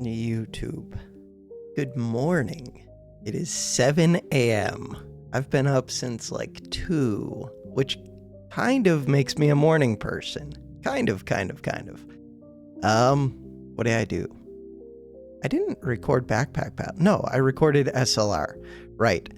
YouTube. Good morning. It is 7 a.m. I've been up since like 2, which kind of makes me a morning person. Kind of. What did I do? I didn't record Backpack Battle. No, I recorded SLR. Right.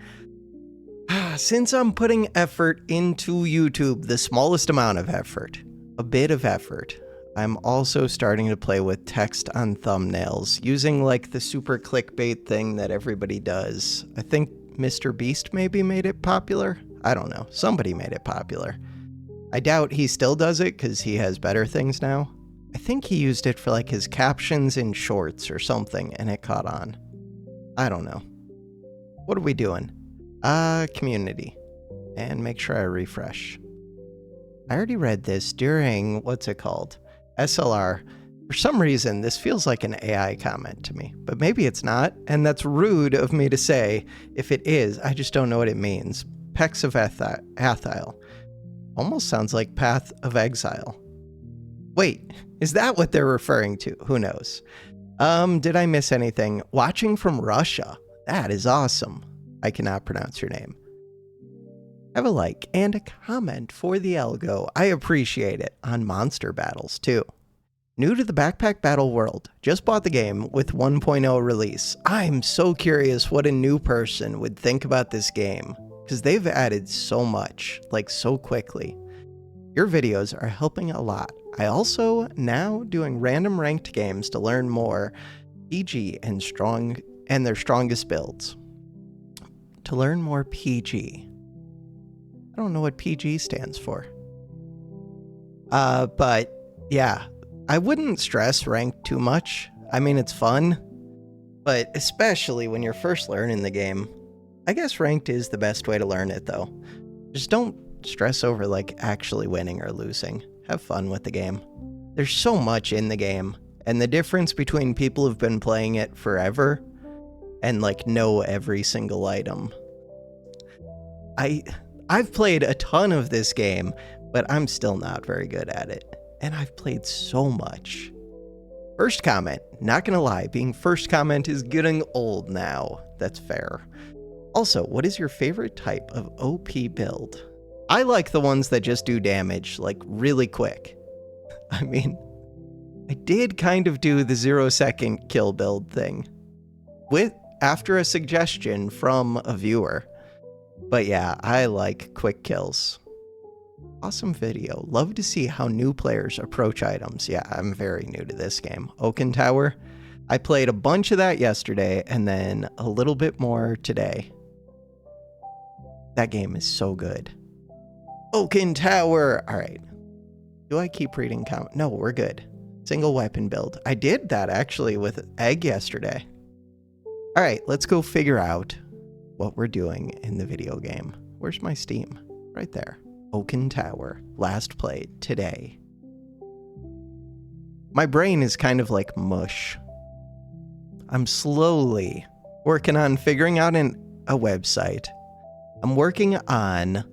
Since I'm putting effort into YouTube, the smallest amount of effort, a bit of effort, I'm also starting to play with text on thumbnails, using like the super clickbait thing that everybody does. I think Mr. Beast maybe made it popular? I don't know. Somebody made it popular. I doubt he still does it because he has better things now. I think he used it for like his captions in shorts or something and it caught on. I don't know. What are we doing? Community. And make sure I refresh. I already read this during, what's it called? SLR. For some reason, this feels like an AI comment to me, but maybe it's not, and that's rude of me to say. If it is, I just don't know what it means. Pex of Athile. Almost sounds like Path of Exile. Wait, is that what they're referring to? Who knows? Did I miss anything? Watching from Russia. That is awesome. I cannot pronounce your name. Have a like and a comment for the algo. I appreciate it. On monster battles too. New to the Backpack Battle world. Just bought the game with 1.0 release. I'm so curious what a new person would think about this game, because they've added so much, like so quickly. Your videos are helping a lot. I also now doing random ranked games to learn more PG and their strongest builds. To learn more PG. I don't know what PG stands for. But yeah, I wouldn't stress ranked too much. I mean, it's fun, but especially when you're first learning the game, I guess ranked is the best way to learn it though. Just don't stress over like actually winning or losing. Have fun with the game. There's so much in the game, and the difference between people who've been playing it forever and like know every single item. I've played a ton of this game, but I'm still not very good at it. And I've played so much. First comment, not gonna lie, being first comment is getting old now. That's fair. Also, what is your favorite type of OP build? I like the ones that just do damage, like really quick. I mean, I did kind of do the 0-second kill build thing after a suggestion from a viewer. But yeah, I like quick kills. Awesome video. Love to see how new players approach items. Yeah, I'm very new to this game. Oaken Tower. I played a bunch of that yesterday and then a little bit more today. That game is so good. Oaken Tower. All right. Do I keep reading comment? No, we're good. Single weapon build. I did that actually with Egg yesterday. All right, let's go figure out what we're doing in the video game. Where's my Steam? Right there. Oaken Tower. Last played today. My brain is kind of like mush. I'm slowly working on figuring out a website. I'm working on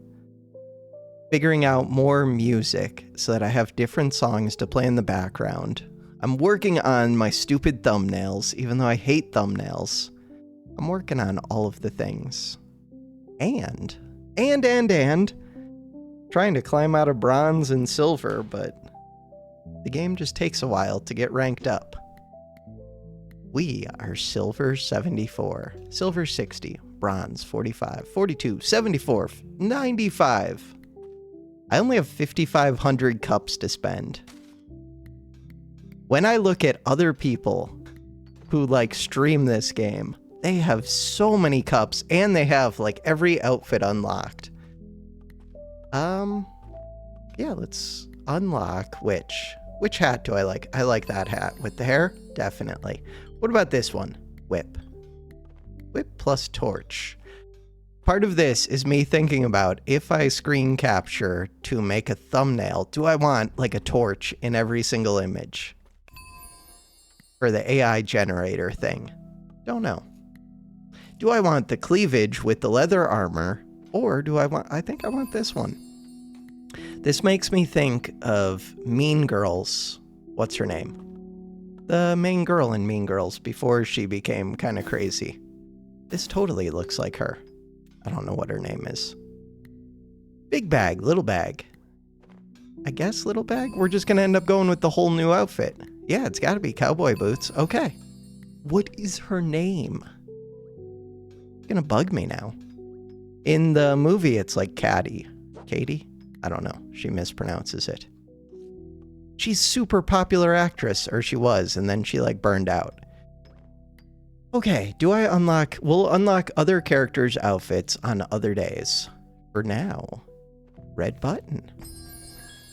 figuring out more music so that I have different songs to play in the background. I'm working on my stupid thumbnails, even though I hate thumbnails. I'm working on all of the things. And trying to climb out of bronze and silver, but the game just takes a while to get ranked up. We are silver 74, silver 60, bronze 45, 42, 74, 95. I only have 5,500 cups to spend. When I look at other people who like stream this game, they have so many cups and they have like every outfit unlocked. Yeah, let's unlock which hat do I like? I like that hat with the hair, definitely. What about this one? Whip plus torch. Part of this is me thinking about if I screen capture to make a thumbnail, do I want like a torch in every single image? For the AI generator thing. Don't know. Do I want the cleavage with the leather armor, or do I think I want this one. This makes me think of Mean Girls. What's her name? The main girl in Mean Girls before she became kind of crazy. This totally looks like her. I don't know what her name is. Big bag, little bag. I guess little bag? We're just gonna end up going with the whole new outfit. Yeah, it's gotta be cowboy boots. Okay. What is her name? It's gonna bug me now. In the movie, it's like Katie. Katie? I don't know. She mispronounces it. She's super popular actress, or she was, and then she like burned out. Okay, do I unlock... We'll unlock other characters' outfits on other days. For now, red button.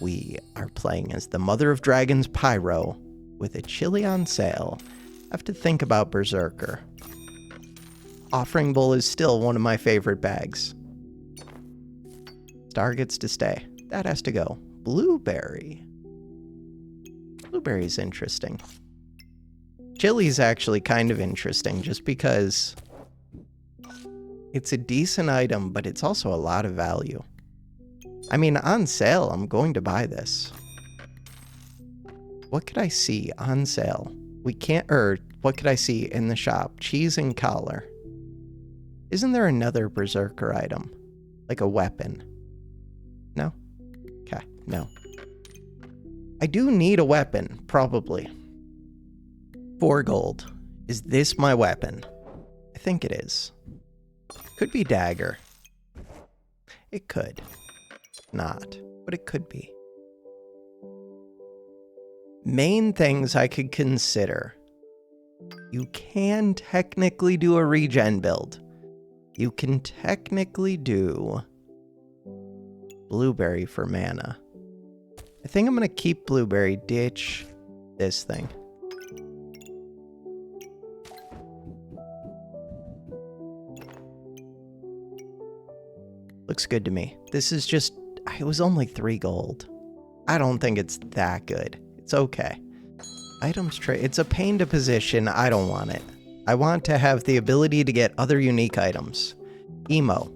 We are playing as the Mother of Dragons Pyro with a chili on sale. I have to think about Berserker. Offering Bowl is still one of my favorite bags. Star gets to stay. That has to go. Blueberry. Blueberry's interesting. Chili's actually kind of interesting just because it's a decent item, but it's also a lot of value. I mean, on sale, I'm going to buy this. What could I see on sale? We can't, what could I see in the shop? Cheese and collar. Isn't there another Berserker item? Like a weapon? No? Okay, no. I do need a weapon, probably. 4 gold. Is this my weapon? I think it is. Could be dagger. It could. Not, but it could be. Main things I could consider. You can technically do a regen build. You can technically do blueberry for mana. I think I'm gonna keep blueberry, ditch this thing. Looks good to me. This is just, it was only 3 gold. I don't think it's that good. It's okay. Items tray, it's a pain to position. I don't want it. I want to have the ability to get other unique items. Emo.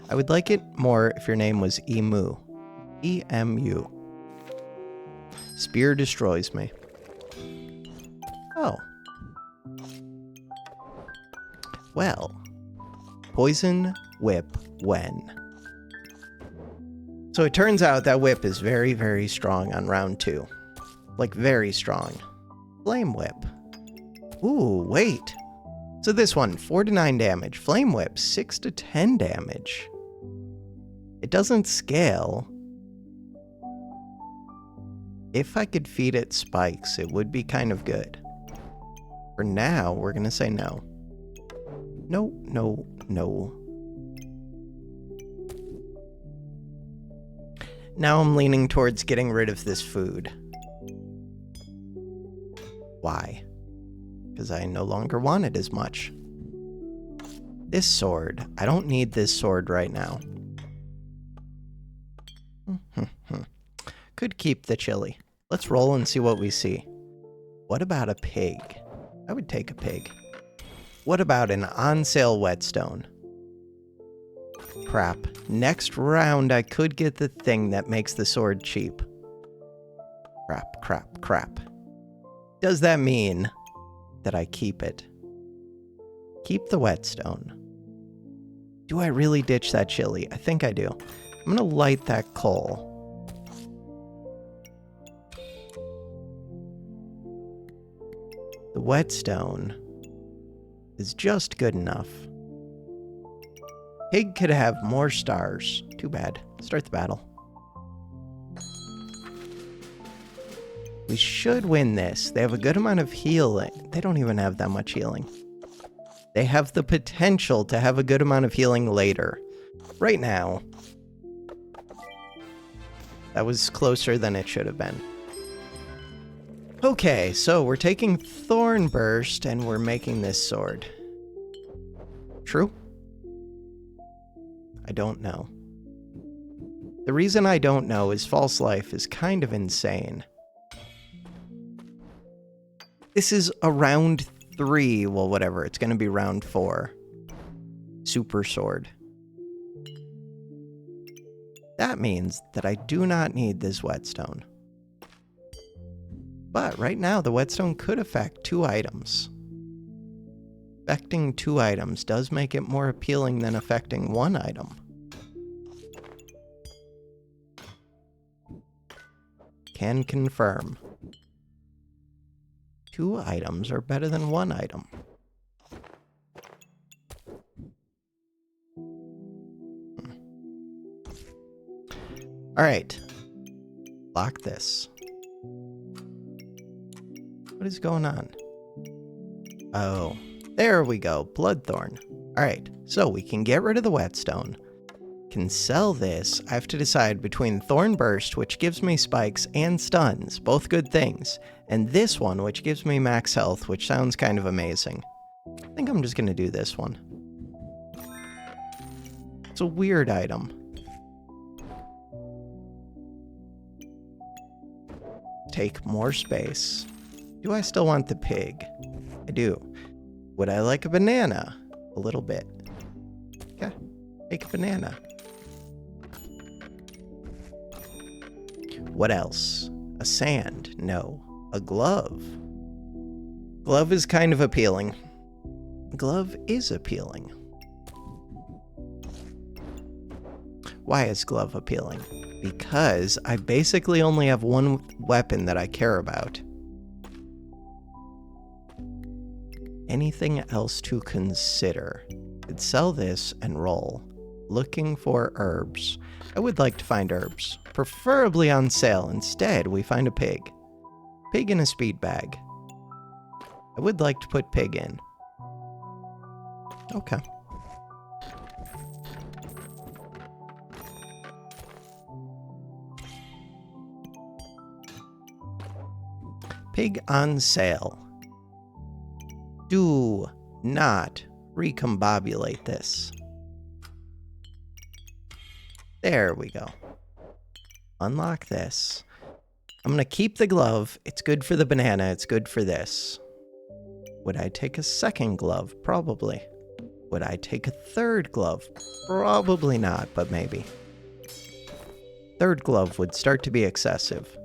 I would like it more if your name was Emu. E-M-U. Spear destroys me. Oh. Well. Poison whip when. So it turns out that whip is very, very strong on round 2. Like, very strong. Flame whip. Ooh, wait. So this one, 4 to 9 damage. Flame whip, 6 to 10 damage. It doesn't scale. If I could feed it spikes, it would be kind of good. For now, we're gonna say no. No, no, no. Now I'm leaning towards getting rid of this food. Why? Because I no longer want it as much. This sword. I don't need this sword right now. Could keep the chili. Let's roll and see what we see. What about a pig? I would take a pig. What about an on-sale whetstone? Crap. Next round, I could get the thing that makes the sword cheap. Crap, crap, crap. Does that mean that I keep it? Keep the whetstone. Do I really ditch that chili? I think I do. I'm gonna light that coal. The whetstone is just good enough. Pig could have more stars. Too bad. Start the battle. We should win this. They have a good amount of healing. They don't even have that much healing. They have the potential to have a good amount of healing later. Right now, that was closer than it should have been. Okay, so we're taking Thorn Burst and we're making this sword. True? I don't know. The reason I don't know is False Life is kind of insane. This is a round 3, well, whatever, it's gonna be round 4. Super sword. That means that I do not need this whetstone. But right now, the whetstone could affect 2 items. Affecting 2 items does make it more appealing than affecting 1 item. Can confirm. 2 items are better than 1 item. Alright. Lock this. What is going on? Oh, there we go. Bloodthorn. Alright, so we can get rid of the whetstone. Can sell this. I have to decide between Thorn Burst, which gives me spikes and stuns, both good things, and this one, which gives me max health, which sounds kind of amazing. I think I'm just going to do this one. It's a weird item. Take more space. Do I still want the pig? I do. Would I like a banana? A little bit. Okay, take a banana. What else? A sand? No. A glove? Glove is kind of appealing. Glove is appealing. Why is glove appealing? Because I basically only have 1 weapon that I care about. Anything else to consider? Could sell this and roll. Looking for herbs. I would like to find herbs, preferably on sale. Instead, we find a pig. Pig in a speed bag. I would like to put pig in. Okay. Pig on sale. Do not recombobulate this. There we go. Unlock this. I'm gonna keep the glove. It's good for the banana. It's good for this. Would I take a second glove? Probably. Would I take a third glove? Probably not, but maybe. Third glove would start to be excessive.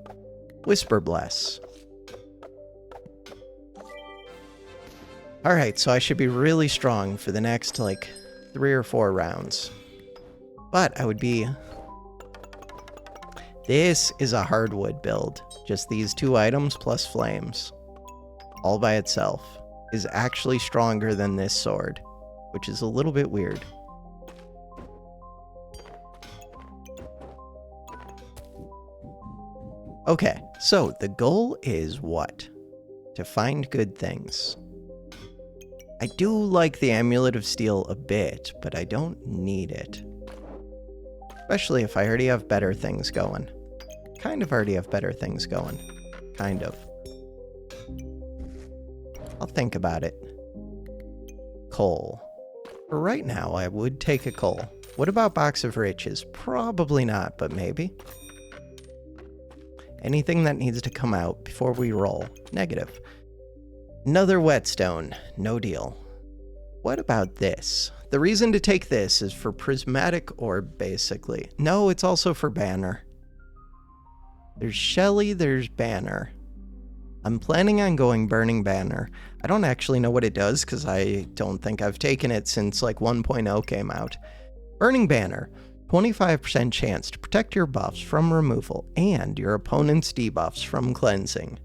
Whisper Bless. Alright, so I should be really strong for the next, 3 or 4 rounds. But I would be... This is a hardwood build. Just these 2 items plus flames. All by itself. Is actually stronger than this sword. Which is a little bit weird. Okay, so the goal is what? To find good things. I do like the Amulet of Steel a bit, but I don't need it. Especially if I already have better things going. Kind of already have better things going. Kind of. I'll think about it. Coal. For right now, I would take a coal. What about Box of Riches? Probably not, but maybe. Anything that needs to come out before we roll. Negative. Another whetstone. No deal. What about this? The reason to take this is for Prismatic Orb, basically. No, it's also for Banner. There's Shelly, there's Banner. I'm planning on going Burning Banner. I don't actually know what it does, because I don't think I've taken it since, 1.0 came out. Burning Banner. 25% chance to protect your buffs from removal and your opponent's debuffs from cleansing.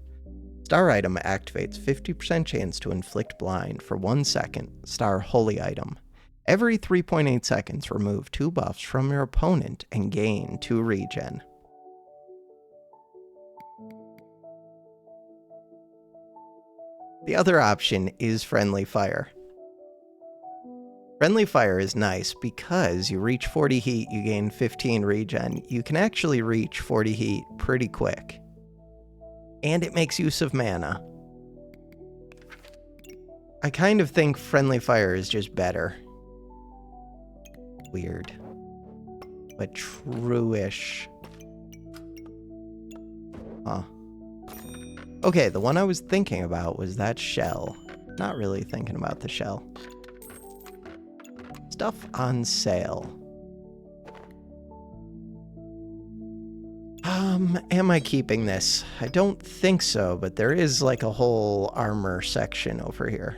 Star item activates 50% chance to inflict blind for 1 second. Star holy item. Every 3.8 seconds, remove 2 buffs from your opponent and gain 2 regen. The other option is Friendly Fire. Friendly Fire is nice because you reach 40 heat, you gain 15 regen. You can actually reach 40 heat pretty quick. And it makes use of mana. I kind of think Friendly Fire is just better. Weird. But true-ish. Huh. Okay, the one I was thinking about was that shell. Not really thinking about the shell. Stuff on sale. Am I keeping this? I don't think so, but there is like a whole armor section over here.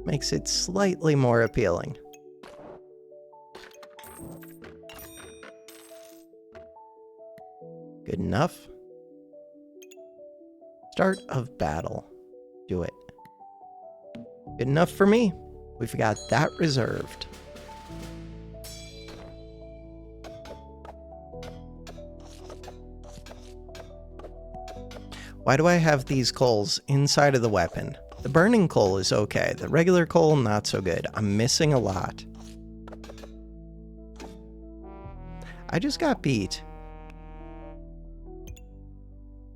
Makes it slightly more appealing. Good enough. Start of battle. Do it. Good enough for me. We've got that reserved. Why do I have these coals inside of the weapon? The burning coal is okay. The regular coal, not so good. I'm missing a lot. I just got beat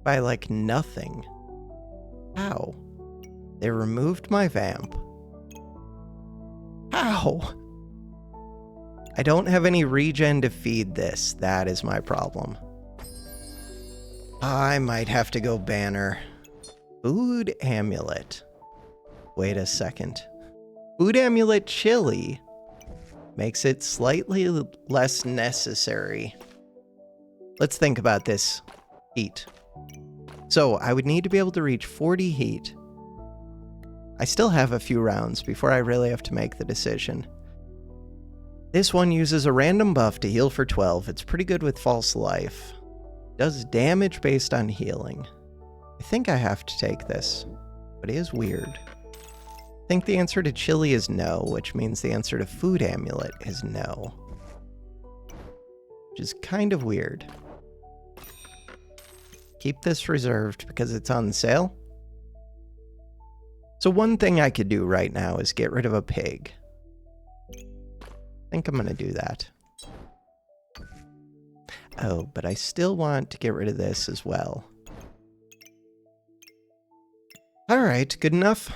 by like nothing. How? They removed my vamp. How? I don't have any regen to feed this. That is my problem. I might have to go banner. Food amulet. Wait a second. Food amulet chili makes it slightly less necessary. Let's think about this. Heat. So I would need to be able to reach 40 heat. I still have a few rounds before I really have to make the decision. This one uses a random buff to heal for 12. It's pretty good with false life. Does damage based on healing. I think I have to take this, but it is weird. I think the answer to chili is no, which means the answer to food amulet is no. Which is kind of weird. Keep this reserved because it's on sale. So one thing I could do right now is get rid of a pig. I think I'm gonna do that. Oh, but I still want to get rid of this as well. All right, good enough?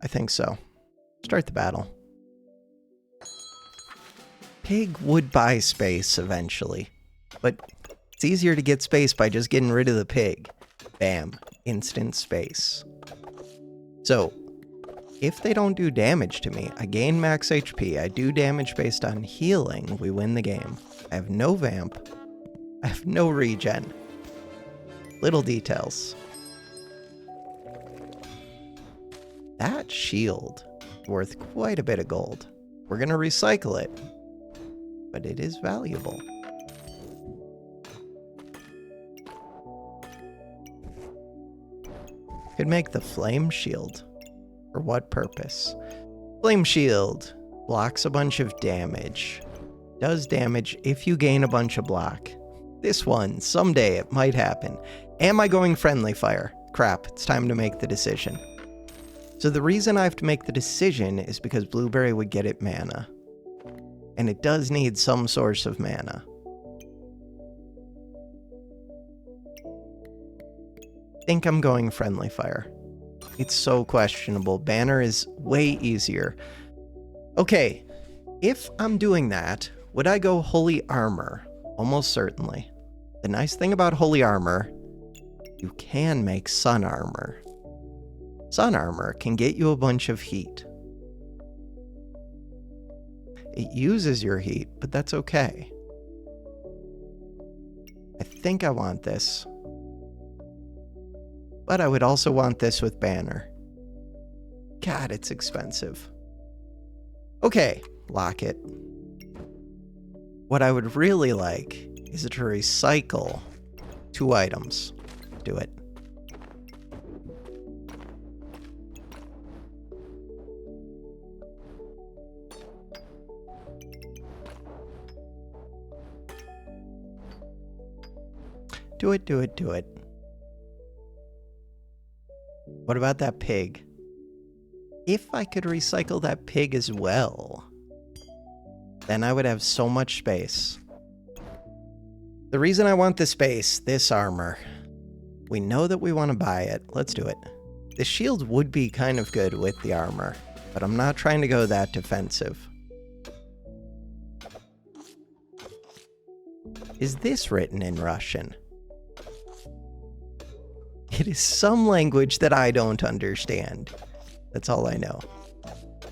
I think so. Start the battle. Pig would buy space eventually, but it's easier to get space by just getting rid of the pig. Bam, instant space. So, if they don't do damage to me, I gain max HP, I do damage based on healing, we win the game. I have no vamp. I have no regen. Little details. That shield is worth quite a bit of gold. We're gonna recycle it, but it is valuable. Could make the flame shield. For what purpose? Flame shield blocks a bunch of damage. Does damage if you gain a bunch of block. This one, someday it might happen. Am I going friendly fire? Crap, it's time to make the decision. So the reason I have to make the decision is because Blueberry would get it mana. And it does need some source of mana. I think I'm going friendly fire. It's so questionable. Banner is way easier. Okay, if I'm doing that, would I go holy armor? Almost certainly. The nice thing about holy armor, you can make sun armor. Sun armor can get you a bunch of heat. It uses your heat, but that's okay. I think I want this. But I would also want this with banner. God, it's expensive. Okay, lock it. What I would really like is to recycle 2 items. Do it. Do it, do it, do it. What about that pig? If I could recycle that pig as well, then I would have so much space. The reason I want the space, this armor, we know that we want to buy it. Let's do it. The shield would be kind of good with the armor, but I'm not trying to go that defensive. Is this written in Russian? It is some language that I don't understand. That's all I know.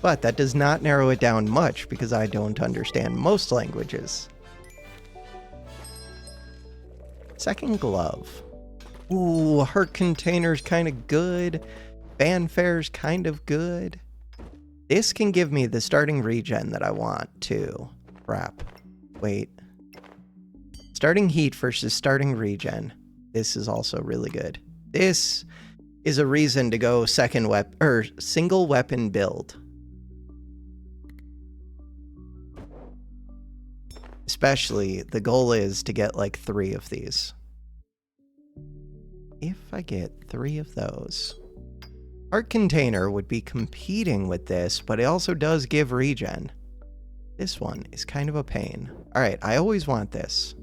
But that does not narrow it down much because I don't understand most languages. Second glove. Ooh, heart container's kind of good. Fanfare's kind of good. This can give me the starting regen that I want, too. Crap. Wait. Starting heat versus starting regen. This is also really good. This is a reason to go single weapon build. Especially, the goal is to get like 3 of these. If I get 3 of those. Heart container would be competing with this, but it also does give regen. This one is kind of a pain. Alright, I always want this.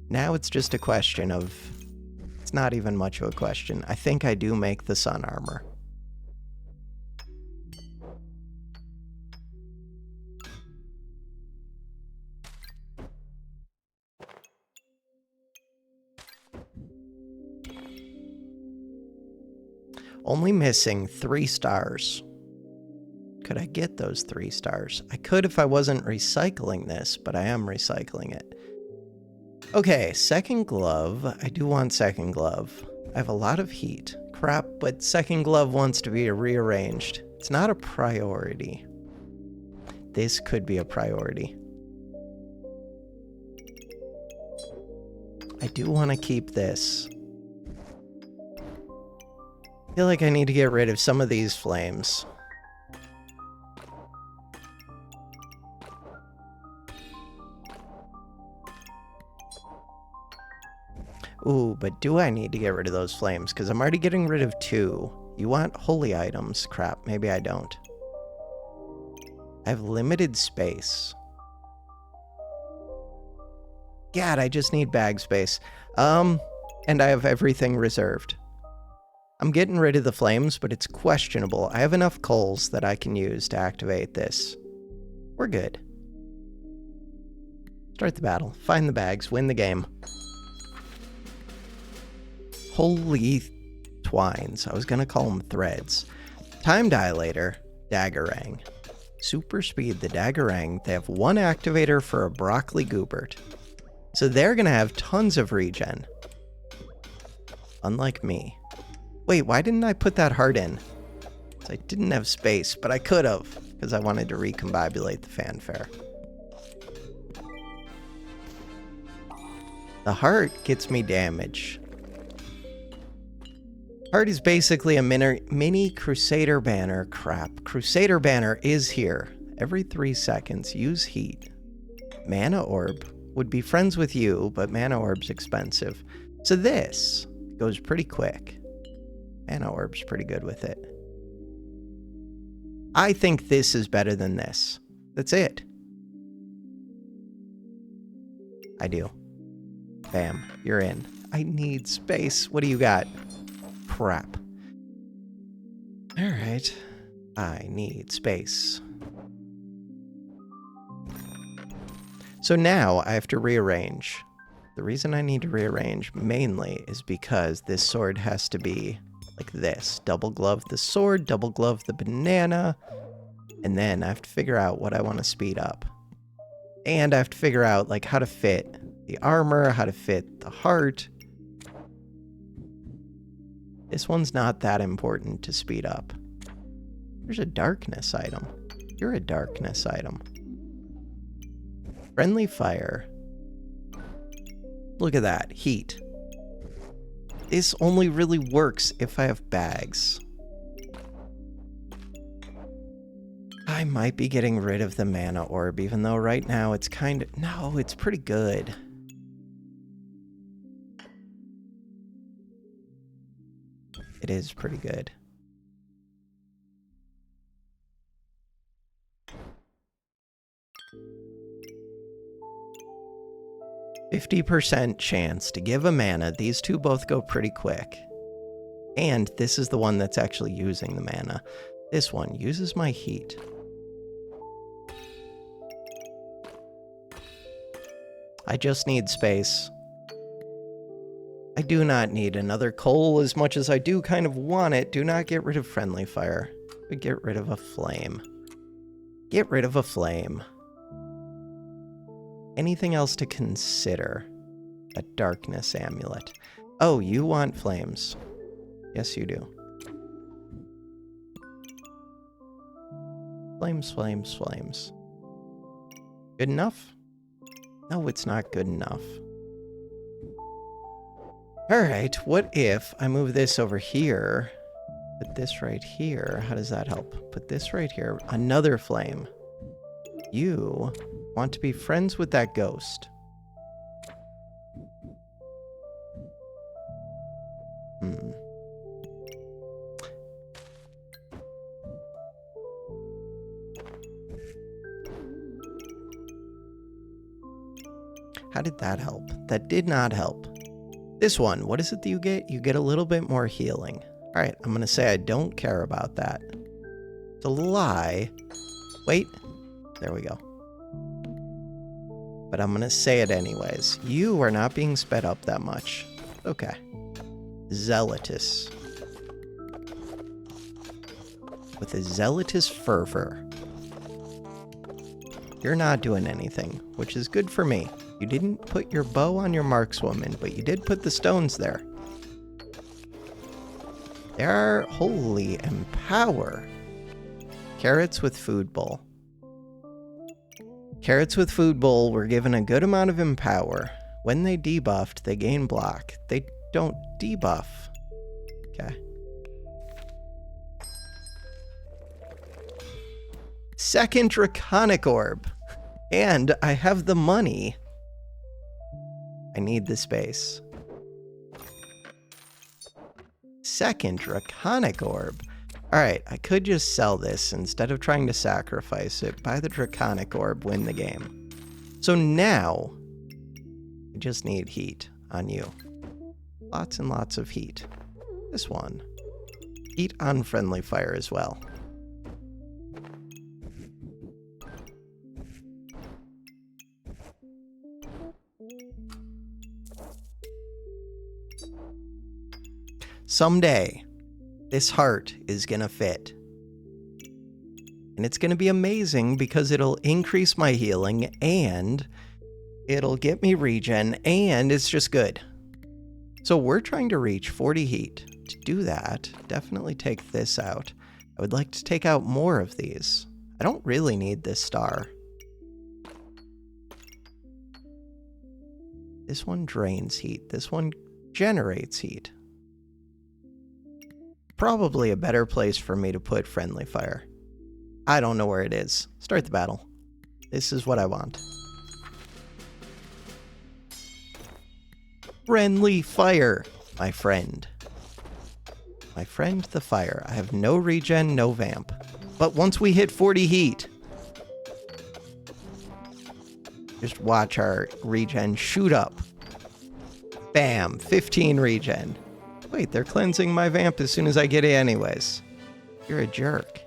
Now it's just a question of... It's not even much of a question. I think I do make the sun armor. Only missing 3 stars. Could I get those 3 stars? I could if I wasn't recycling this, but I am recycling it. Okay, second glove. I do want second glove. I have a lot of heat. Crap, but second glove wants to be rearranged. It's not a priority. This could be a priority. I do want to keep this. I feel like I need to get rid of some of these flames. Ooh, but do I need to get rid of those flames? Because I'm already getting rid of 2. You want holy items. Crap, maybe I don't. I have limited space. God, I just need bag space. And I have everything reserved. I'm getting rid of the flames, but it's questionable. I have enough coals that I can use to activate this. We're good. Start the battle. Find the bags. Win the game. Holy twines. I was going to call them threads. Time dilator. Daggerang. Super speed. The Daggerang. They have 1 activator for a broccoli goobert. So they're going to have tons of regen. Unlike me. Wait, why didn't I put that heart in? I didn't have space, but I could have, because I wanted to recombobulate the fanfare. The heart gets me damage. Heart is basically a mini Crusader banner. Crap. Crusader banner is here. Every 3 seconds, use heat. Mana orb would be friends with you, but mana orb's expensive. So this goes pretty quick. Mana orb's pretty good with it. I think this is better than this. That's it. I do. Bam, you're in. I need space. What do you got? Crap. Alright. I need space. So now I have to rearrange. The reason I need to rearrange mainly is because this sword has to be like this. Double glove the sword, double glove the banana, and then I have to figure out what I want to speed up. And I have to figure out like how to fit the armor, how to fit the heart. This one's not that important to speed up. There's a darkness item. You're a darkness item. Friendly fire. Look at that. Heat. This only really works if I have bags. I might be getting rid of the mana orb, even though right now it's kind of... No, it's pretty good. It is pretty good. %50 chance to give a mana. These two both go pretty quick. And this is the one that's actually using the mana. This one uses my heat. I just need space. I do not need another coal as much as I do kind of want it. Do not get rid of friendly fire. But get rid of a flame. Get rid of a flame. Anything else to consider? A darkness amulet. Oh, you want flames. Yes, you do. Flames, flames, flames. Good enough? No, it's not good enough. Alright, what if I move this over here? Put this right here. How does that help? Put this right here. Another flame. You want to be friends with that ghost. How did that help? That did not help. This one, what is it that you get? You get a little bit more healing. All right, I'm going to say I don't care about that. It's a lie. Wait. There we go. But I'm going to say it anyways. You are not being sped up that much. Okay. Zealotous. With a zealotous fervor. You're not doing anything, which is good for me. You didn't put your bow on your markswoman, but you did put the stones there. They are holy empower. Carrots with food bowl. Carrots with food bowl were given a good amount of empower. When they debuffed, they gain block. They don't debuff. Okay. Second draconic orb. And I have the money. I need the space. Second draconic orb. Alright, I could just sell this instead of trying to sacrifice it. Buy the draconic orb, win the game. So now, I just need heat on you. Lots and lots of heat. This one. Heat on friendly fire as well. Someday, this heart is gonna fit. And it's gonna be amazing because it'll increase my healing and it'll get me regen and it's just good. So we're trying to reach 40 heat. To do that, definitely take this out. I would like to take out more of these. I don't really need this star. This one drains heat. This one generates heat. Probably a better place for me to put friendly fire. I don't know where it is. Start the battle. This is what I want. Friendly fire, my friend. My friend the fire. I have no regen, no vamp. But once we hit 40 heat, just watch our regen shoot up. Bam, 15 regen. Wait, they're cleansing my vamp as soon as I get it anyways. You're a jerk.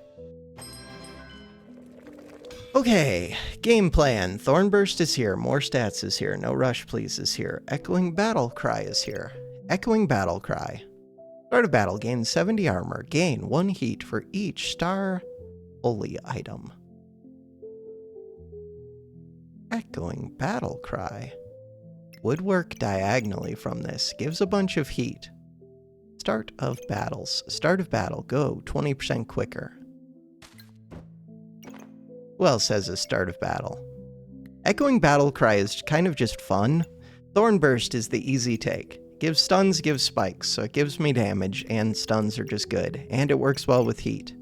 Okay, game plan. Thornburst is here. More stats is here. No rush please is here. Echoing battle cry is here. Echoing battle cry. Start of battle, gain 70 armor. Gain 1 heat for each star holy item. Echoing battle cry. Would work diagonally from this. Gives a bunch of heat. Start of battles. Start of battle. Go 20% quicker. Who else has a start of battle? Echoing battle cry is kind of just fun. Thornburst is the easy take. Gives stuns, gives spikes, so it gives me damage, and stuns are just good. And it works well with heat.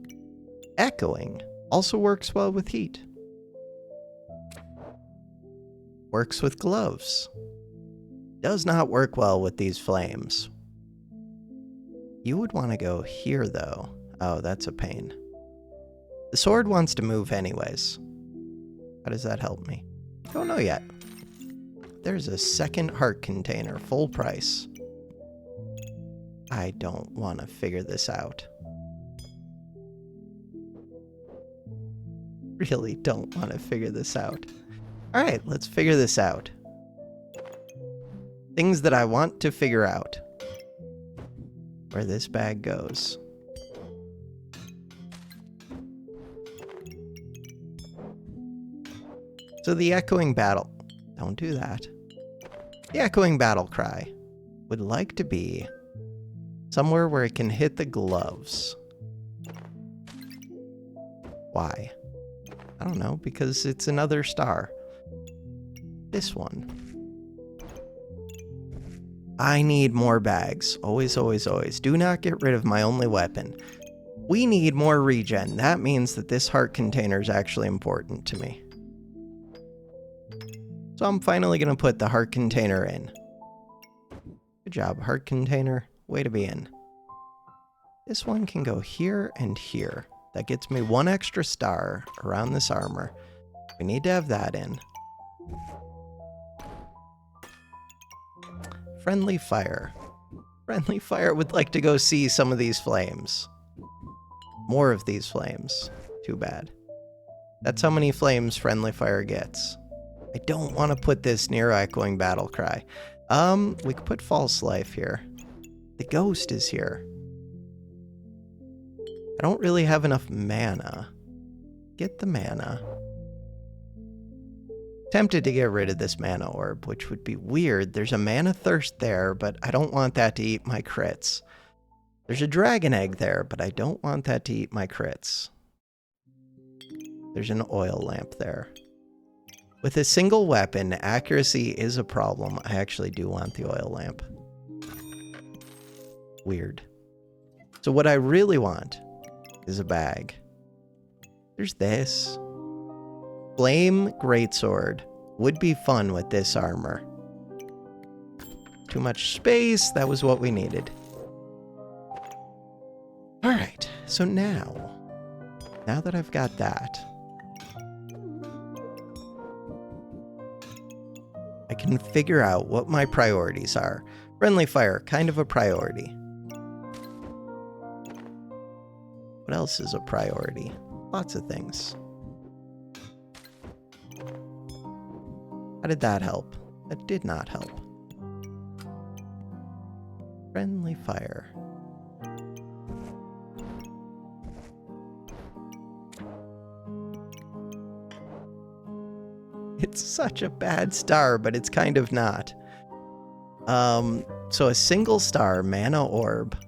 Echoing also works well with heat. Works with gloves. Does not work well with these flames. You would want to go here, though. Oh, that's a pain. The sword wants to move anyways. How does that help me? Don't know yet. There's a second heart container, full price. I don't want to figure this out. Really don't want to figure this out. Alright, let's figure this out. Things that I want to figure out. Where this bag goes. So the echoing battle. Don't do that. The echoing battle cry would like to be somewhere where it can hit the gloves. Why? I don't know, because it's another star. This one. I need more bags. Always, always, always. Do not get rid of my only weapon. We need more regen. That means that this heart container is actually important to me. So I'm finally going to put the heart container in. Good job, heart container. Way to be in. This one can go here and here. That gets me one extra star around this armor. We need to have that in. Friendly fire. Friendly fire would like to go see some of these flames. More of these flames. Too bad. That's how many flames friendly fire gets. I don't want to put this near echoing battle cry. We could put false life here. The ghost is here. I don't really have enough mana. Get the mana. Tempted to get rid of this mana orb, which would be weird. There's a mana thirst there, but I don't want that to eat my crits. There's a dragon egg there, but I don't want that to eat my crits. There's an oil lamp there. With a single weapon, accuracy is a problem. I actually do want the oil lamp. Weird. So what I really want is a bag. There's this. Flame Greatsword would be fun with this armor. Too much space, that was what we needed. Alright, so now that I've got that, I can figure out what my priorities are. Friendly fire, kind of a priority. What else is a priority? Lots of things. How did that help? That did not help. Friendly fire. It's such a bad star, but it's kind of not. So a single star mana orb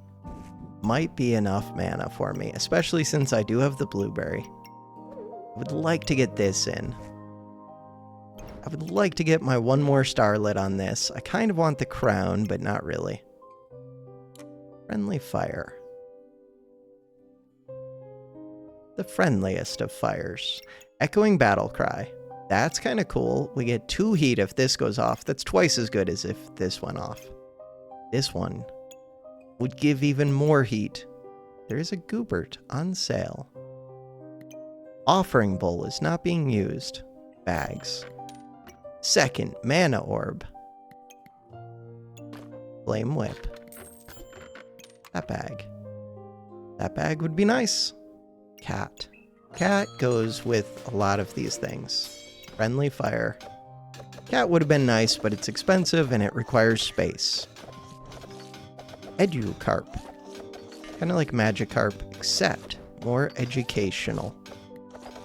might be enough mana for me, especially since I do have the blueberry. I would like to get this in. I would like to get my one more starlet on this. I kind of want the crown, but not really. Friendly fire. The friendliest of fires. Echoing battle cry. That's kind of cool. We get 2 heat if this goes off. That's twice as good as if this went off. This one would give even more heat. There is a Goobert on sale. Offering bowl is not being used. Bags. Second, mana orb. Flame whip. That bag. That bag would be nice. Cat. Cat goes with a lot of these things. Friendly fire. Cat would have been nice, but it's expensive and it requires space. Educarp. Kind of like Magikarp, except more educational.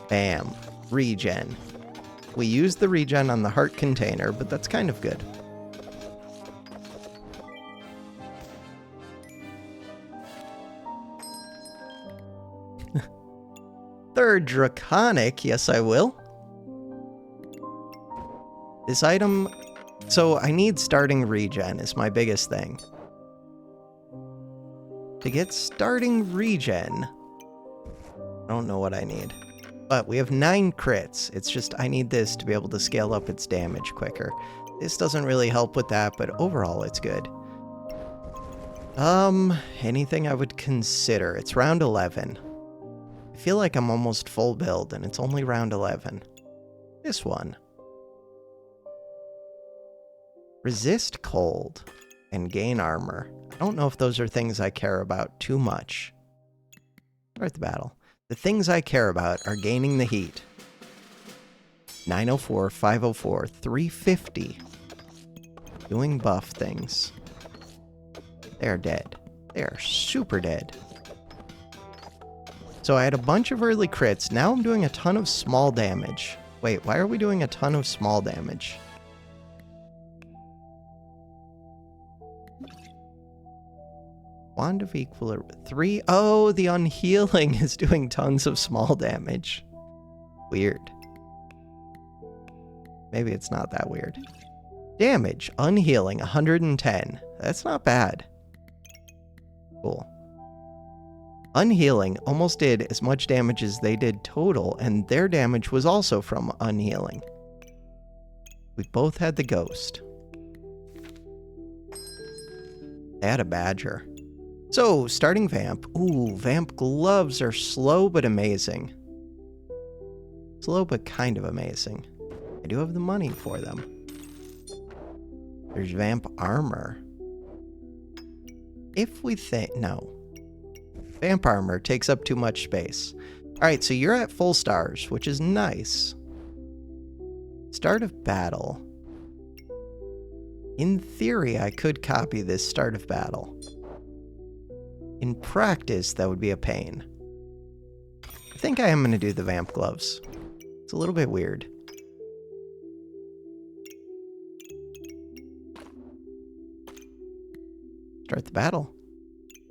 Bam. Regen. We used the regen on the heart container, but that's kind of good. Third, Draconic. Yes, I will. This item... So, I need starting regen is my biggest thing. To get starting regen... I don't know what I need. But we have 9 crits. It's just I need this to be able to scale up its damage quicker. This doesn't really help with that, but overall it's good. Anything I would consider. It's round 11. I feel like I'm almost full build, and it's only round 11. This one. Resist cold and gain armor. I don't know if those are things I care about too much. Start the battle. The things I care about are gaining the heat. 904, 504, 350. Doing buff things. They're dead. They are super dead. So I had a bunch of early crits. Now I'm doing a ton of small damage. Wait, why are we doing a ton of small damage? Wand of Equilibrium. 3. Oh, the Unhealing is doing tons of small damage. Weird. Maybe it's not that weird. Damage. Unhealing. 110. That's not bad. Cool. Unhealing almost did as much damage as they did total, and their damage was also from Unhealing. We both had the Ghost. They had a Badger. So, starting Vamp. Ooh, Vamp gloves are slow but amazing. Slow but kind of amazing. I do have the money for them. There's Vamp armor. If we think... No. Vamp armor takes up too much space. Alright, so you're at full stars, which is nice. Start of battle. In theory, I could copy this start of battle. In practice, that would be a pain. I think I am going to do the Vamp gloves. It's a little bit weird. Start the battle.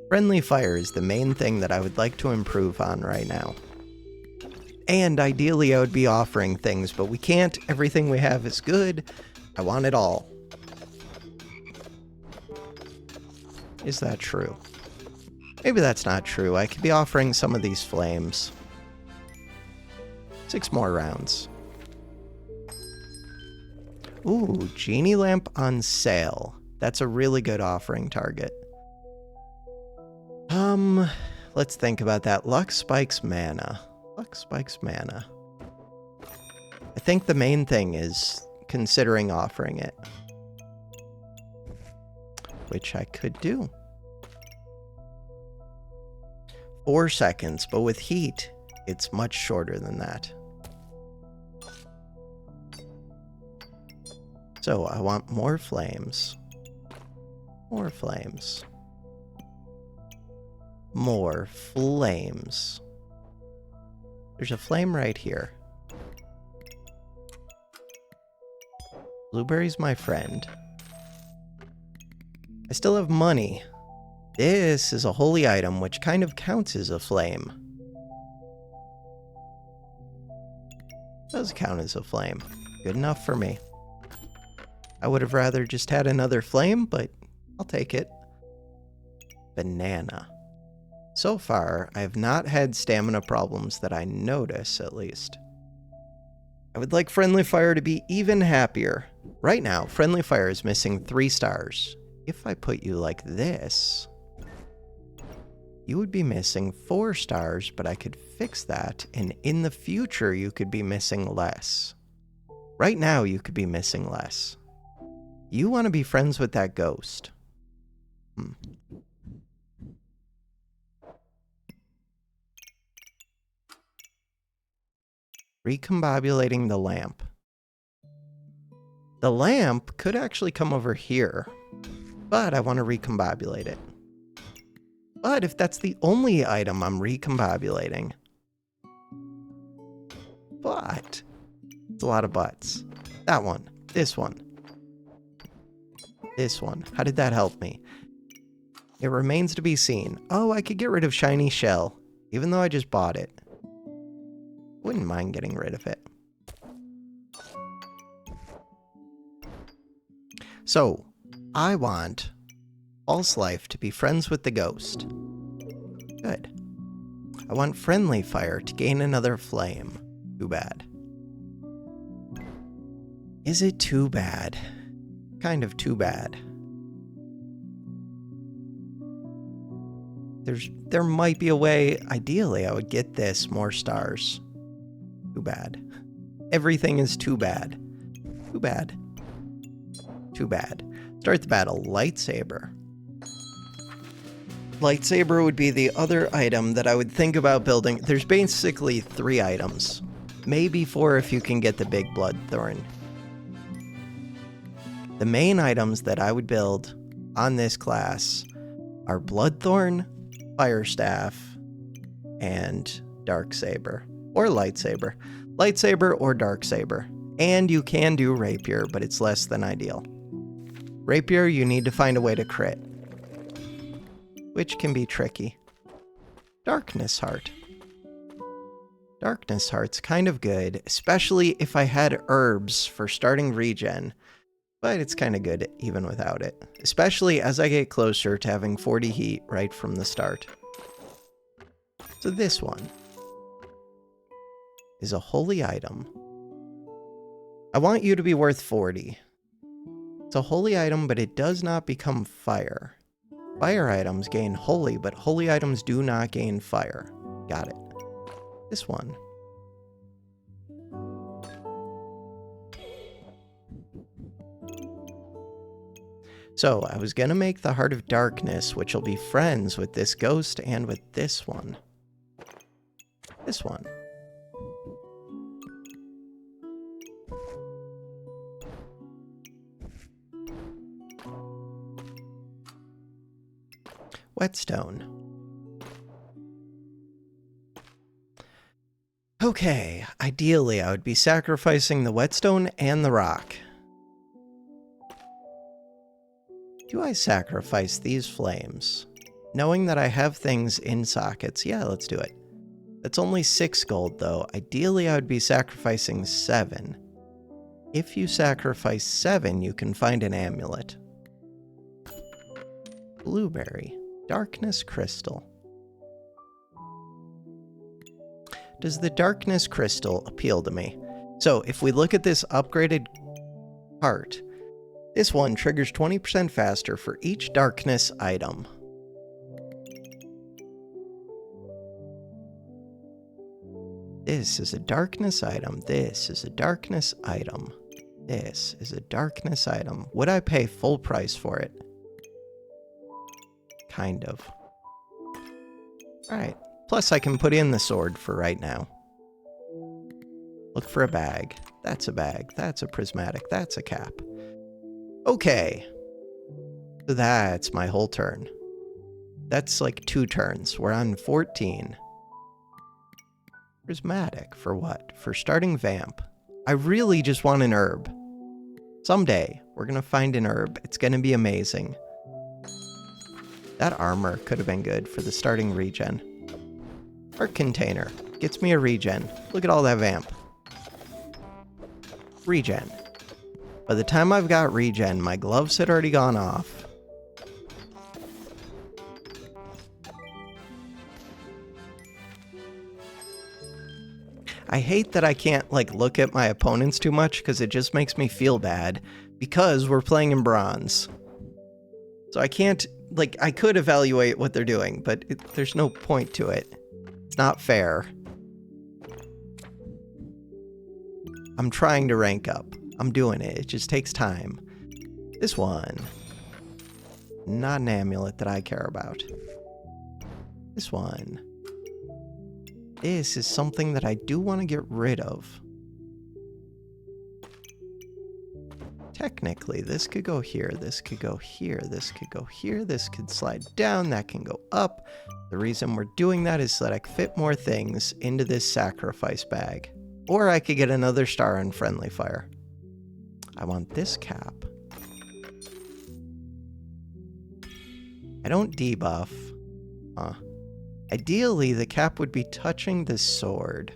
Friendly fire is the main thing that I would like to improve on right now. And ideally I would be offering things, but we can't. Everything we have is good. I want it all. Is that true? Maybe that's not true. I could be offering some of these flames. 6 more rounds. Ooh, Genie Lamp on sale. That's a really good offering target. Let's think about that. Luck spikes mana. Luck spikes mana. I think the main thing is considering offering it. Which I could do. 4 seconds, but with heat, it's much shorter than that. So I want more flames. More flames. More flames. There's a flame right here. Blueberry's my friend. I still have money. This is a holy item, which kind of counts as a flame. Does count as a flame. Good enough for me. I would have rather just had another flame, but I'll take it. Banana. So far, I have not had stamina problems that I notice, at least. I would like Friendly Fire to be even happier. Right now, Friendly Fire is missing 3 stars. If I put you like this, you would be missing 4 stars, but I could fix that, and in the future, you could be missing less. Right now, you could be missing less. You want to be friends with that ghost. Recombobulating the lamp. The lamp could actually come over here, but I want to recombobulate it. But if that's the only item I'm recombobulating, but it's a lot of buts. That one, this one, this one. How did that help me? It remains to be seen. Oh, I could get rid of Shiny Shell, even though I just bought it. Wouldn't mind getting rid of it. So, I want False Life to be friends with the ghost. Good. I want Friendly Fire to gain another flame. Too bad. Is it too bad? Kind of too bad. There might be a way, ideally, I would get this more stars. Too bad. Everything is too bad. Too bad. Too bad. Start the battle. Lightsaber. Lightsaber would be the other item that I would think about building. There's basically 3 items. Maybe 4 if you can get the big Bloodthorn. The main items that I would build on this class are Bloodthorn, Fire Staff, and Darksaber. Or Lightsaber. Lightsaber or Darksaber. And you can do Rapier, but it's less than ideal. Rapier, you need to find a way to crit. which can be tricky. Darkness Heart. Darkness Heart's kind of good, especially if I had herbs for starting regen, but it's kind of good even without it, especially as I get closer to having 40 heat right from the start. So this one is a holy item. I want you to be worth 40. It's a holy item, but it does not become fire. Fire items gain holy, but holy items do not gain fire. Got it. This one. So I was gonna make the Heart of Darkness, which will be friends with this ghost and with this one. This one. Whetstone. Okay, ideally I would be sacrificing the whetstone and the rock. Do I sacrifice these flames? Knowing that I have things in sockets, yeah, let's do it. That's only 6 gold though. Ideally I would be sacrificing 7. If you sacrifice 7, you can find an amulet. Blueberry. Darkness Crystal. Does the Darkness Crystal appeal to me? So if we look at this upgraded heart, this one triggers 20% faster for each darkness item. This is a darkness item. This is a darkness item. This is a darkness item. Would I pay full price for it? Kind of. Alright. Plus I can put in the sword for right now. Look for a bag. That's a bag. That's a prismatic. That's a cap. Okay. So that's my whole turn. That's like 2 turns. We're on 14. Prismatic for what? For starting vamp. I really just want an herb. Someday, we're gonna find an herb. It's gonna be amazing. That armor could have been good for the starting regen. Art container. Gets me a regen. Look at all that vamp. Regen. By the time I've got regen, my gloves had already gone off. I hate that I can't, like, look at my opponents too much because it just makes me feel bad because we're playing in bronze. So I can't, like, I could evaluate what they're doing, but there's no point to it. It's not fair. I'm trying to rank up. I'm doing it. It just takes time. This one. Not an amulet that I care about. This one. This is something that I do want to get rid of. Technically, this could go here, this could go here, this could go here, this could slide down, that can go up. The reason we're doing that is so that I can fit more things into this sacrifice bag. Or I could get another star on friendly fire. I want this cap. I don't debuff. Ideally, the cap would be touching the sword.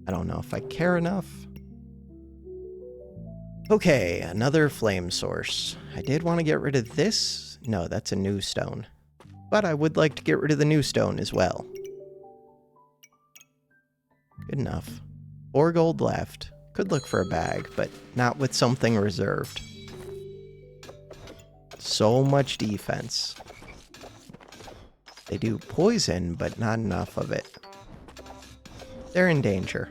I don't know if I care enough. Okay, another flame source. I did want to get rid of this. No, that's a new stone. But I would like to get rid of the new stone as well. Good enough. 4 gold left. Could look for a bag, but not with something reserved. So much defense. They do poison, but not enough of it. They're in danger.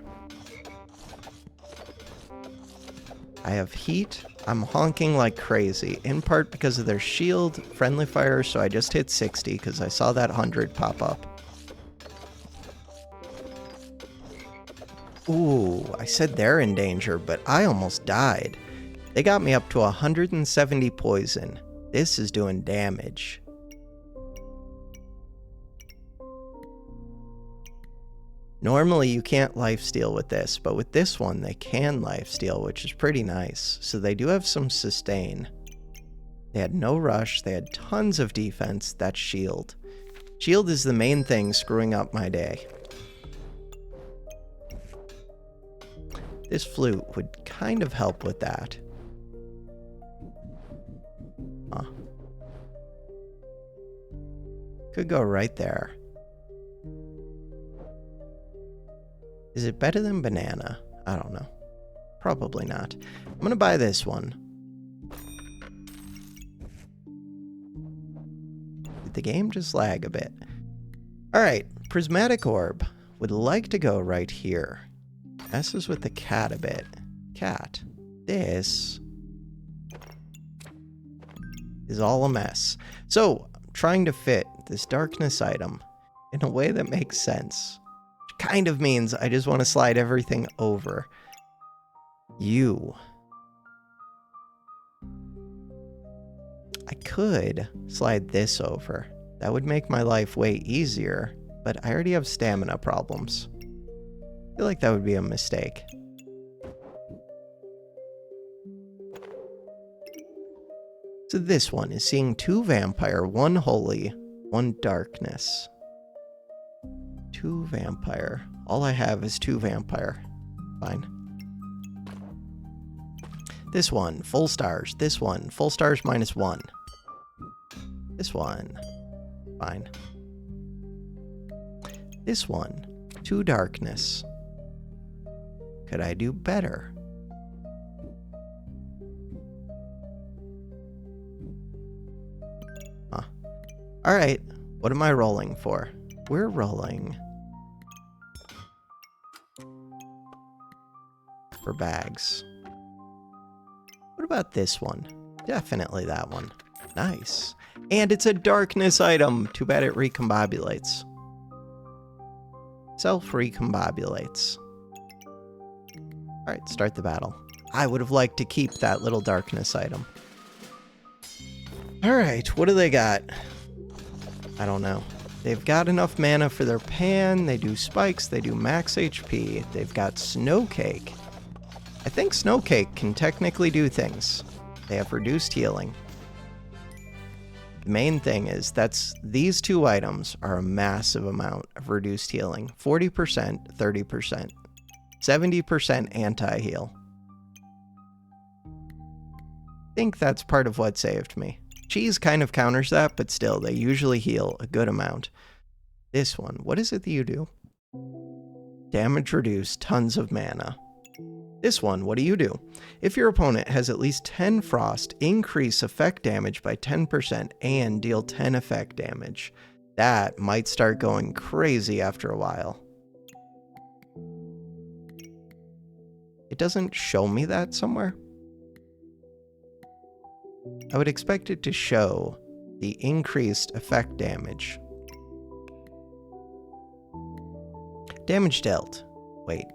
I have heat. I'm honking like crazy, in part because of their shield, friendly fire, so I just hit 60 because I saw that 100 pop up. Ooh, I said they're in danger, but I almost died. They got me up to 170 poison. This is doing damage. Normally you can't lifesteal with this, but with this one they can lifesteal, which is pretty nice. So they do have some sustain. They had no rush. They had tons of defense. That's shield. Shield is the main thing screwing up my day. This flute would kind of help with that. Huh. Could go right there. Is it better than banana? I don't know. Probably not. I'm gonna buy this one. Did the game just lag a bit? Alright, prismatic orb. Would like to go right here. Messes with the cat a bit. Cat. This is all a mess. So, I'm trying to fit this darkness item in a way that makes sense. Which kind of means I just want to slide everything over. You. I could slide this over. That would make my life way easier, but I already have stamina problems. I feel like that would be a mistake. So this one is seeing 2 vampire, 1 holy, 1 darkness. 2 vampire. All I have is 2 vampire. Fine. This one, full stars. This one, full stars -1. This one, fine. This one, 2 darkness. Could I do better? Huh. Alright, what am I rolling for? We're rolling for bags. What about this one? Definitely that one. Nice. And it's a darkness item. Too bad it recombobulates. Self-recombobulates. Alright, start the battle. I would have liked to keep that little darkness item. Alright, what do they got? I don't know. They've got enough mana for their pan. They do spikes. They do max HP. They've got Snowcake. I think Snowcake can technically do things. They have reduced healing. The main thing is these 2 items are a massive amount of reduced healing. 40%, 30%. 70% anti-heal. I think that's part of what saved me. Cheese kind of counters that, but still, they usually heal a good amount. This one, what is it that you do? Damage reduced, tons of mana. This one, what do you do? If your opponent has at least 10 frost, increase effect damage by 10% and deal 10 effect damage. That might start going crazy after a while. It doesn't show me that somewhere. I would expect it to show the increased effect damage. Damage dealt. Wait.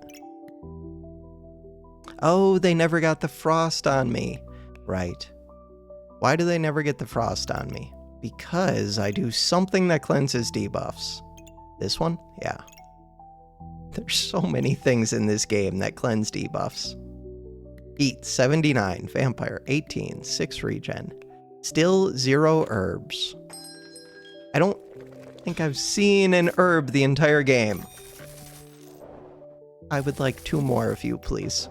Oh, they never got the frost on me. Right. Why do they never get the frost on me? Because I do something that cleanses debuffs. This one? Yeah. There's so many things in this game that cleanse debuffs. Heat, 79. Vampire, 18. 6 regen. Still 0 herbs. I don't think I've seen an herb the entire game. I would like 2 more of you, please.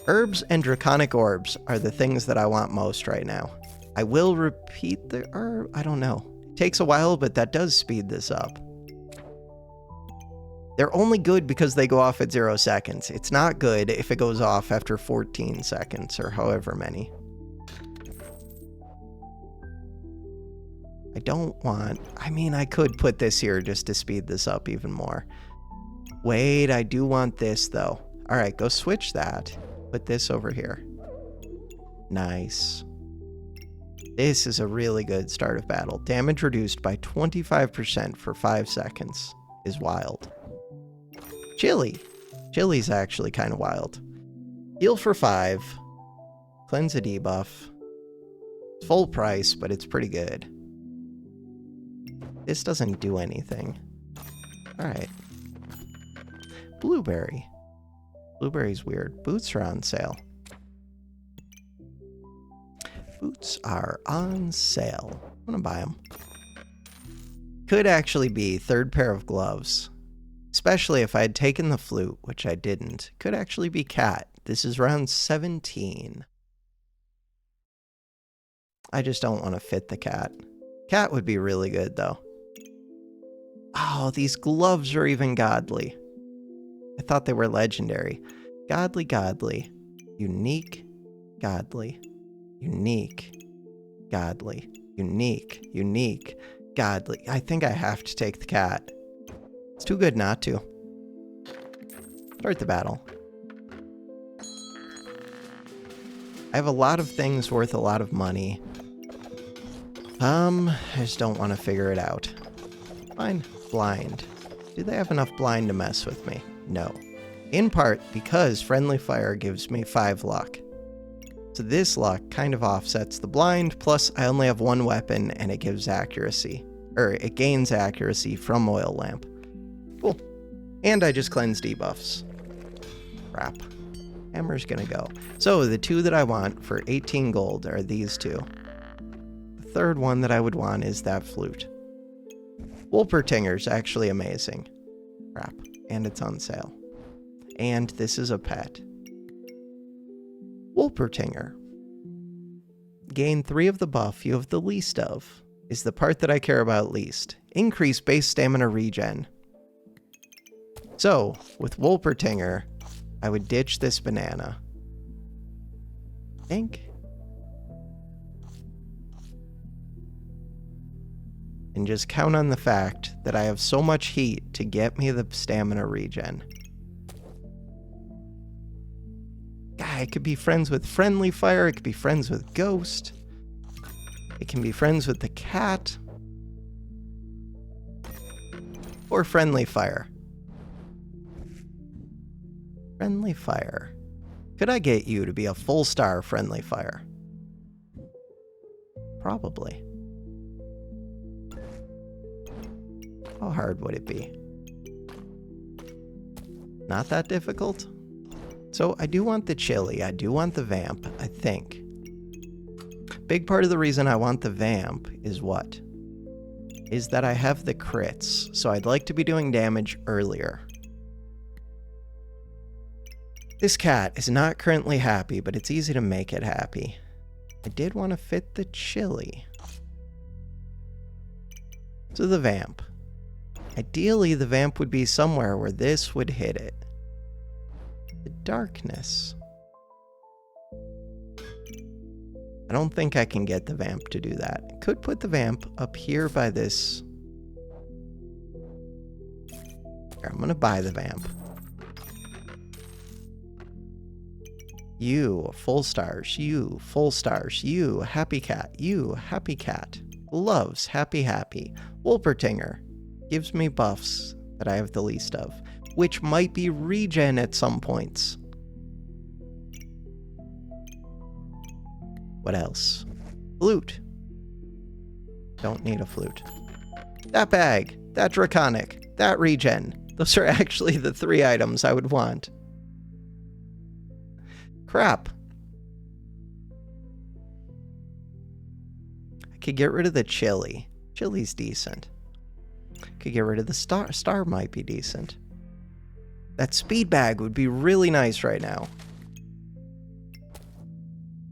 Herbs and draconic orbs are the things that I want most right now. I will repeat the herb. I don't know. It takes a while, but that does speed this up. They're only good because they go off at 0 seconds. It's not good if it goes off after 14 seconds or however many. I don't want... I mean, I could put this here just to speed this up even more. Wait, I do want this, though. All right, go switch that. Put this over here. Nice. This is a really good start of battle. Damage reduced by 25% for 5 seconds is wild. Chili. Chili's actually kind of wild. Heal for 5. Cleanse a debuff. Full price, but it's pretty good. This doesn't do anything. Alright. Blueberry. Blueberry's weird. Boots are on sale. Boots are on sale. I'm gonna buy them. Could actually be third pair of gloves. Especially if I had taken the flute, which I didn't. Could actually be cat. This is round 17. I just don't want to fit the cat. Cat would be really good, though. Oh, these gloves are even godly. I thought they were legendary. Godly, godly. Unique, godly. Unique, godly. Unique, unique, godly. I think I have to take the cat. It's too good not to. Start the battle. I have a lot of things worth a lot of money. I just don't want to figure it out. Fine. Blind. Do they have enough blind to mess with me? No. In part because friendly fire gives me 5 luck. So this luck kind of offsets the blind, plus I only have 1 weapon and it gives accuracy. Or it gains accuracy from oil lamp. Cool. And I just cleanse debuffs. Crap. Hammer's gonna go. So the 2 that I want for 18 gold are these 2. The third one that I would want is that flute. Wolpertinger's actually amazing. Crap. And it's on sale. And this is a pet. Wolpertinger. Gain 3 of the buff you have the least of. Is the part that I care about least. Increase base stamina regen. So, with Wolpertinger, I would ditch this banana. Think. And just count on the fact that I have so much heat to get me the stamina regen. I could be friends with friendly fire, it could be friends with ghost. It can be friends with the cat. Or friendly fire. Friendly fire. Could I get you to be a full star friendly fire? Probably. How hard would it be? Not that difficult? So I do want the chili, I do want the vamp, I think. Big part of the reason I want the vamp is what? Is that I have the crits, so I'd like to be doing damage earlier. This cat is not currently happy, but it's easy to make it happy. I did want to fit the chili. So the vamp. Ideally, the vamp would be somewhere where this would hit it. The darkness. I don't think I can get the vamp to do that. Could put the vamp up here by this. Here, I'm gonna buy the vamp. You, full stars. You, full stars. You, happy cat. You, happy cat. Loves, happy, happy. Wolpertinger. Gives me buffs that I have the least of, which might be regen at some points. What else? Flute. Don't need a flute. That bag. That draconic. That regen. Those are actually the 3 items I would want. Crap. I could get rid of the chili. Chili's decent. Could get rid of the star. Star might be decent. That speed bag would be really nice right now.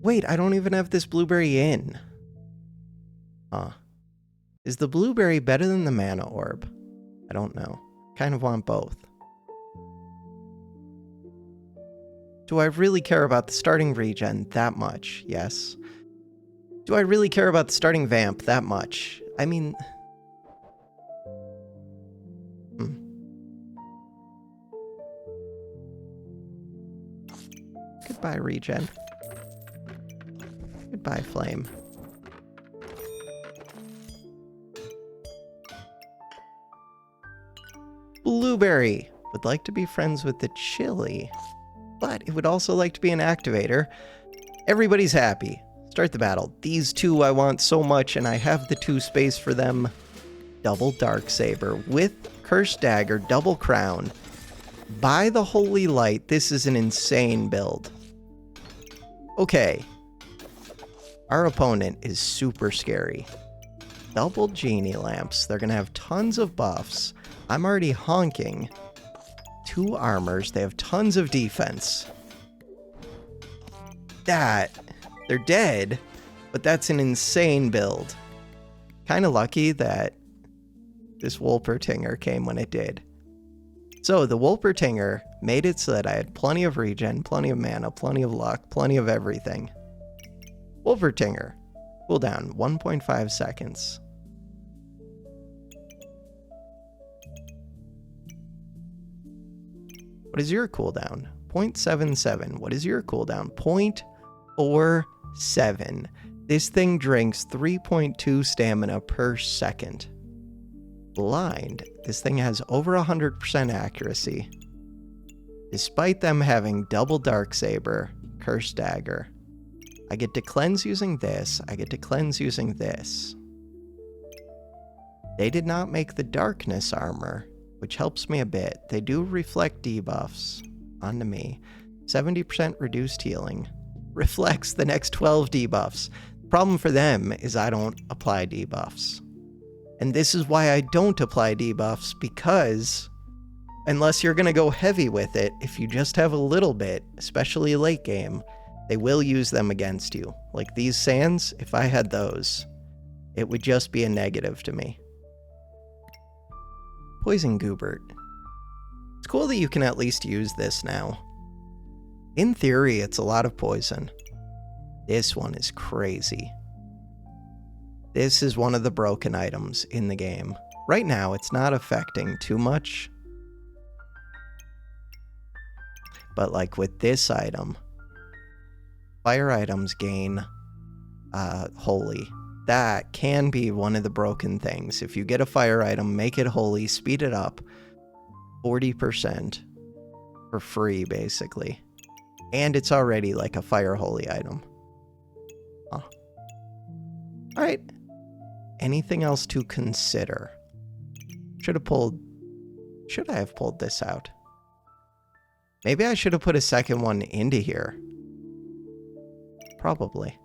Wait, I don't even have this blueberry in. Huh. Is the blueberry better than the mana orb? I don't know. Kind of want both. Do I really care about the starting regen that much? Yes. Do I really care about the starting vamp that much? I mean... Goodbye, regen. Goodbye, flame. Blueberry would like to be friends with the chili, but it would also like to be an activator. Everybody's happy. Start the battle. These 2 I want so much, and I have the 2 space for them. Double Darksaber with Cursed Dagger, double crown. By the Holy Light, this is an insane build. Okay. Our opponent is super scary. Double genie lamps. They're going to have tons of buffs. I'm already honking. 2 armors. They have tons of defense. They're dead, but that's an insane build. Kind of lucky that this Wolpertinger came when it did. So the Wolpertinger made it so that I had plenty of regen, plenty of mana, plenty of luck, plenty of everything. Wolpertinger. Cooldown 1.5 seconds. What is your cooldown? 0.77. What is your cooldown? 0.47. This thing drinks 3.2 stamina per second. Blind. This thing has over 100% accuracy. Despite them having double Darksaber, Curse Dagger. I get to cleanse using this. I get to cleanse using this. They did not make the Darkness armor, which helps me a bit. They do reflect debuffs onto me. 70% reduced healing. Reflects the next 12 debuffs. The problem for them is I don't apply debuffs. And this is why I don't apply debuffs, because unless you're going to go heavy with it, if you just have a little bit, especially late game, they will use them against you. Like these sands, if I had those, it would just be a negative to me. Poison Goobert. It's cool that you can at least use this now. In theory, it's a lot of poison. This one is crazy. This is one of the broken items in the game. Right now, it's not affecting too much. But like with this item, fire items gain holy. That can be one of the broken things. If you get a fire item, make it holy, speed it up 40% for free, basically. And it's already like a fire holy item. Huh. All right. Anything else to consider? Should I have pulled this out? Maybe I should have put a second one into here. Probably.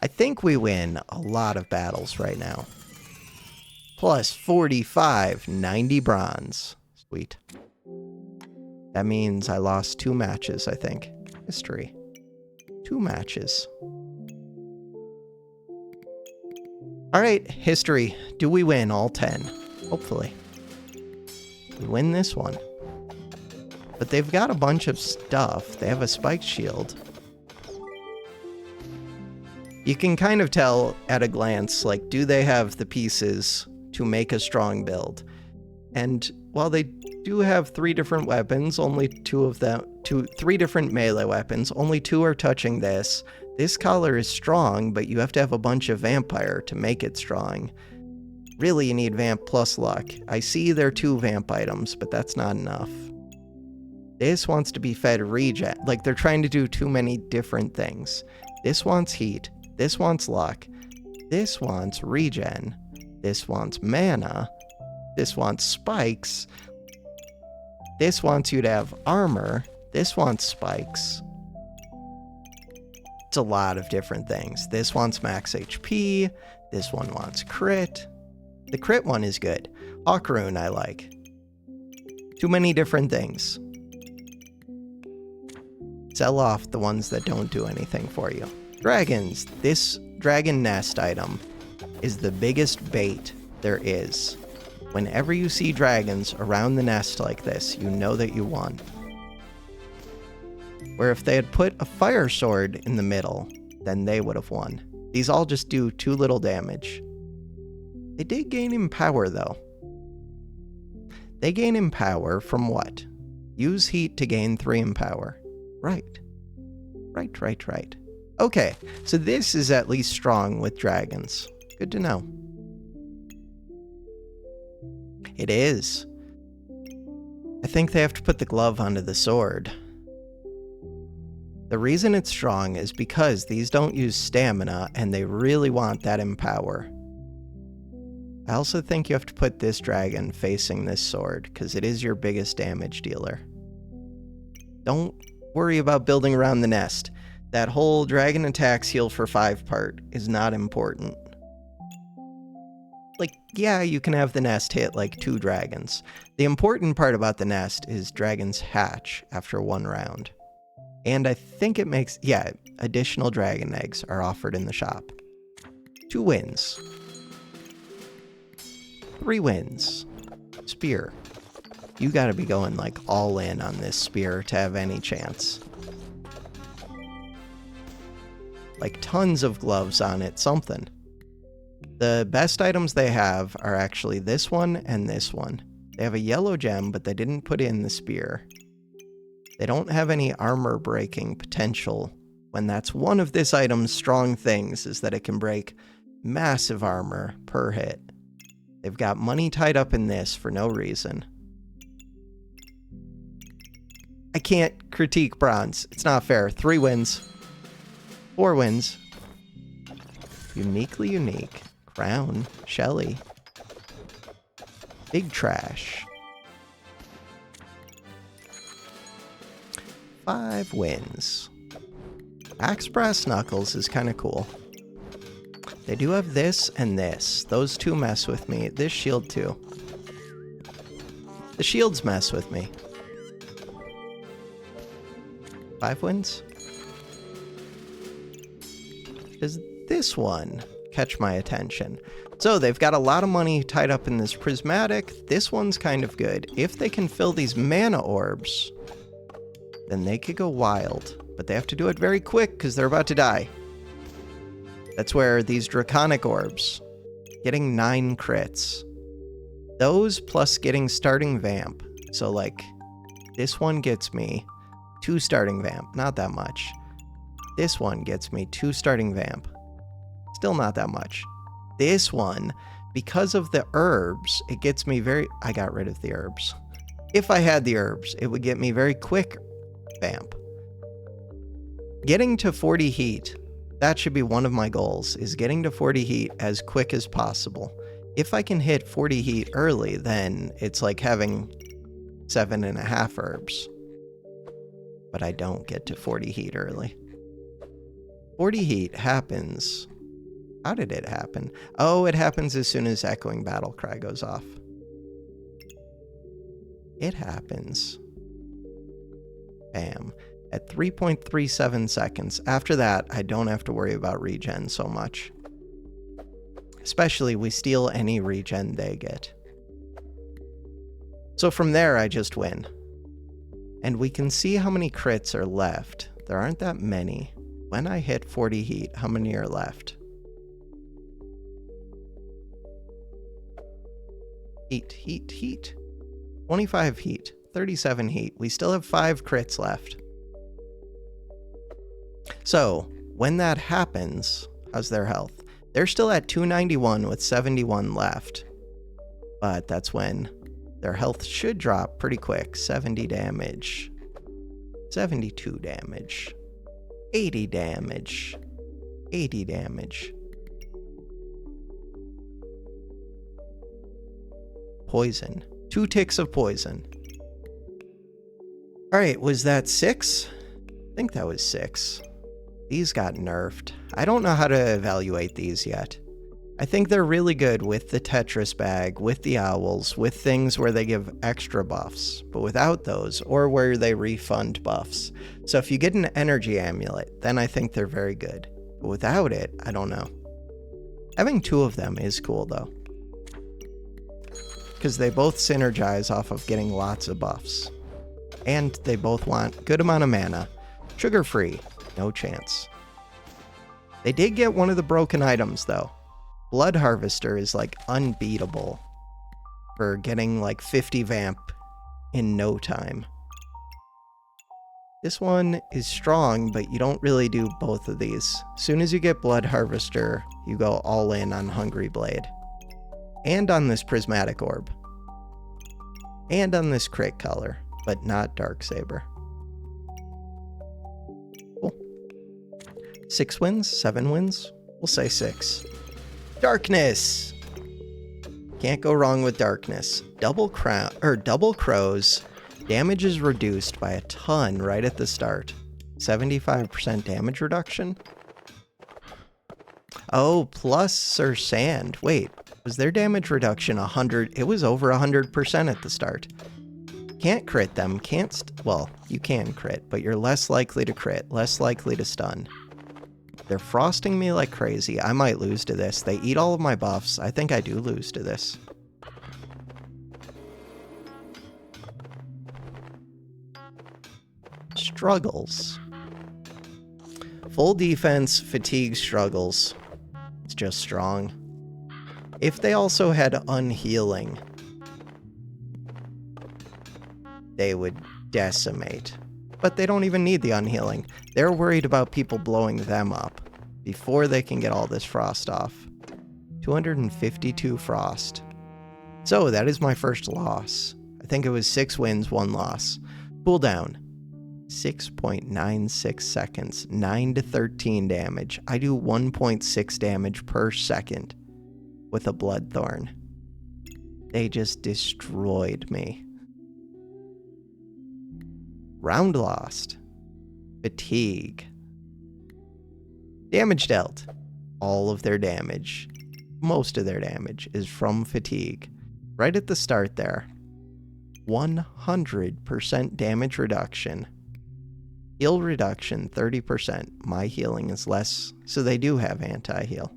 I think we win a lot of battles right now. Plus 45, 90 bronze. Sweet. That means I lost 2 matches, I think. History. 2 matches. Alright, history. Do we win all 10? Hopefully. We win this one. But they've got a bunch of stuff. They have a spiked shield. You can kind of tell at a glance, like, do they have the pieces to make a strong build? And while they do have 3 different weapons, only 2 of them, 3 different melee weapons, only 2 are touching this. This collar is strong, but you have to have a bunch of vampire to make it strong. Really, you need vamp plus luck. I see there are 2 vamp items, but that's not enough. This wants to be fed regen. Like, they're trying to do too many different things. This wants heat. This wants luck. This wants regen. This wants mana. This wants spikes. This wants you to have armor. This wants spikes. It's a lot of different things. This wants max HP. This one wants crit. The crit one is good. Hawkrune I like. Too many different things. Sell off the ones that don't do anything for you. Dragons. This dragon nest item is the biggest bait there is. Whenever you see dragons around the nest like this, you know that you won. Where if they had put a fire sword in the middle, then they would have won. These all just do 2 little damage. They did gain in power, though. They gain in power from what? Use heat to gain 3 in power. Right. Right. Okay, so this is at least strong with dragons. Good to know. It is. I think they have to put the glove onto the sword. The reason it's strong is because these don't use stamina, and they really want that in power. I also think you have to put this dragon facing this sword, because it is your biggest damage dealer. Don't worry about building around the nest. That whole dragon attacks heal for 5 part is not important. Like, yeah, you can have the nest hit like 2 dragons. The important part about the nest is dragons hatch after 1 round. And I think it makes, yeah, additional dragon eggs are offered in the shop. 2 wins. 3 wins. Spear. You gotta be going like all in on this spear to have any chance. Like tons of gloves on it, something. The best items they have are actually this one and this one. They have a yellow gem, but they didn't put in the spear. They don't have any armor breaking potential, when that's one of this item's strong things, is that it can break massive armor per hit. They've got money tied up in this for no reason. I can't critique bronze. It's not fair. 3 wins. 4 wins. Uniquely unique. Crown. Shelly. Big trash. 5 wins. Axe Brass Knuckles is kind of cool. They do have this and this. Those 2 mess with me. This shield too. The shields mess with me. 5 wins? Does this one catch my attention? So they've got a lot of money tied up in this prismatic. This one's kind of good. If they can fill these mana orbs, then they could go wild. But they have to do it very quick because they're about to die. That's where these draconic orbs, getting 9 crits. Those plus getting starting vamp. So like, this one gets me 2 starting vamp, not that much. This one gets me 2 starting vamp. Still not that much. This one, because of the herbs, it gets me I got rid of the herbs. If I had the herbs, it would get me very quick vamp. Getting to 40 heat, that should be one of my goals, is getting to 40 heat as quick as possible. If I can hit 40 heat early, then it's like having 7.5 herbs. But I don't get to 40 heat early. 40 heat happens. How did it happen? Oh, it happens as soon as Echoing Battle Cry goes off. It happens. Bam. At 3.37 seconds. After that, I don't have to worry about regen so much. Especially we steal any regen they get. So from there, I just win. And we can see how many crits are left. There aren't that many. When I hit 40 heat, how many are left? Heat. 25 heat. 37 heat. We still have 5 crits left. So, when that happens, how's their health? They're still at 291 with 71 left. But that's when their health should drop pretty quick. 70 damage. 72 damage. 80 damage. 80 damage. Poison. 2 ticks of poison. Alright, was that 6? I think that was 6. These got nerfed. I don't know how to evaluate these yet. I think they're really good with the Tetris bag, with the owls, with things where they give extra buffs. But without those, or where they refund buffs. So if you get an energy amulet, then I think they're very good. But without it, I don't know. Having 2 of them is cool though. Because they both synergize off of getting lots of buffs. And they both want good amount of mana. Sugar-free, no chance. They did get one of the broken items though. Blood Harvester is like unbeatable for getting like 50 vamp in no time. This one is strong, but you don't really do both of these. As soon as you get Blood Harvester, you go all in on Hungry Blade. And on this Prismatic Orb. And on this Crit Color, but not Darksaber. Cool. 6 wins? 7 wins? We'll say 6. Darkness! Can't go wrong with darkness. Double crows. Damage is reduced by a ton right at the start. 75% damage reduction? Oh, plus Sir Sand. Wait, was their damage reduction 100? It was over 100% at the start. Can't crit them, well, you can crit, but you're less likely to crit, less likely to stun. They're frosting me like crazy. I might lose to this. They eat all of my buffs. I think I do lose to this. Struggles. Full defense, fatigue struggles. It's just strong. If they also had unhealing, they would decimate. But they don't even need the unhealing. They're worried about people blowing them up before they can get all this frost off. 252 frost. So that is my first loss. I think it was 6 wins, 1 loss. Cooldown. 6.96 seconds. 9 to 13 damage. I do 1.6 damage per second with a Bloodthorn. They just destroyed me. Round lost. Fatigue. Damage dealt. All of their damage, most of their damage, is from fatigue. Right at the start there. 100% damage reduction. Heal reduction, 30%. My healing is less, so they do have anti-heal.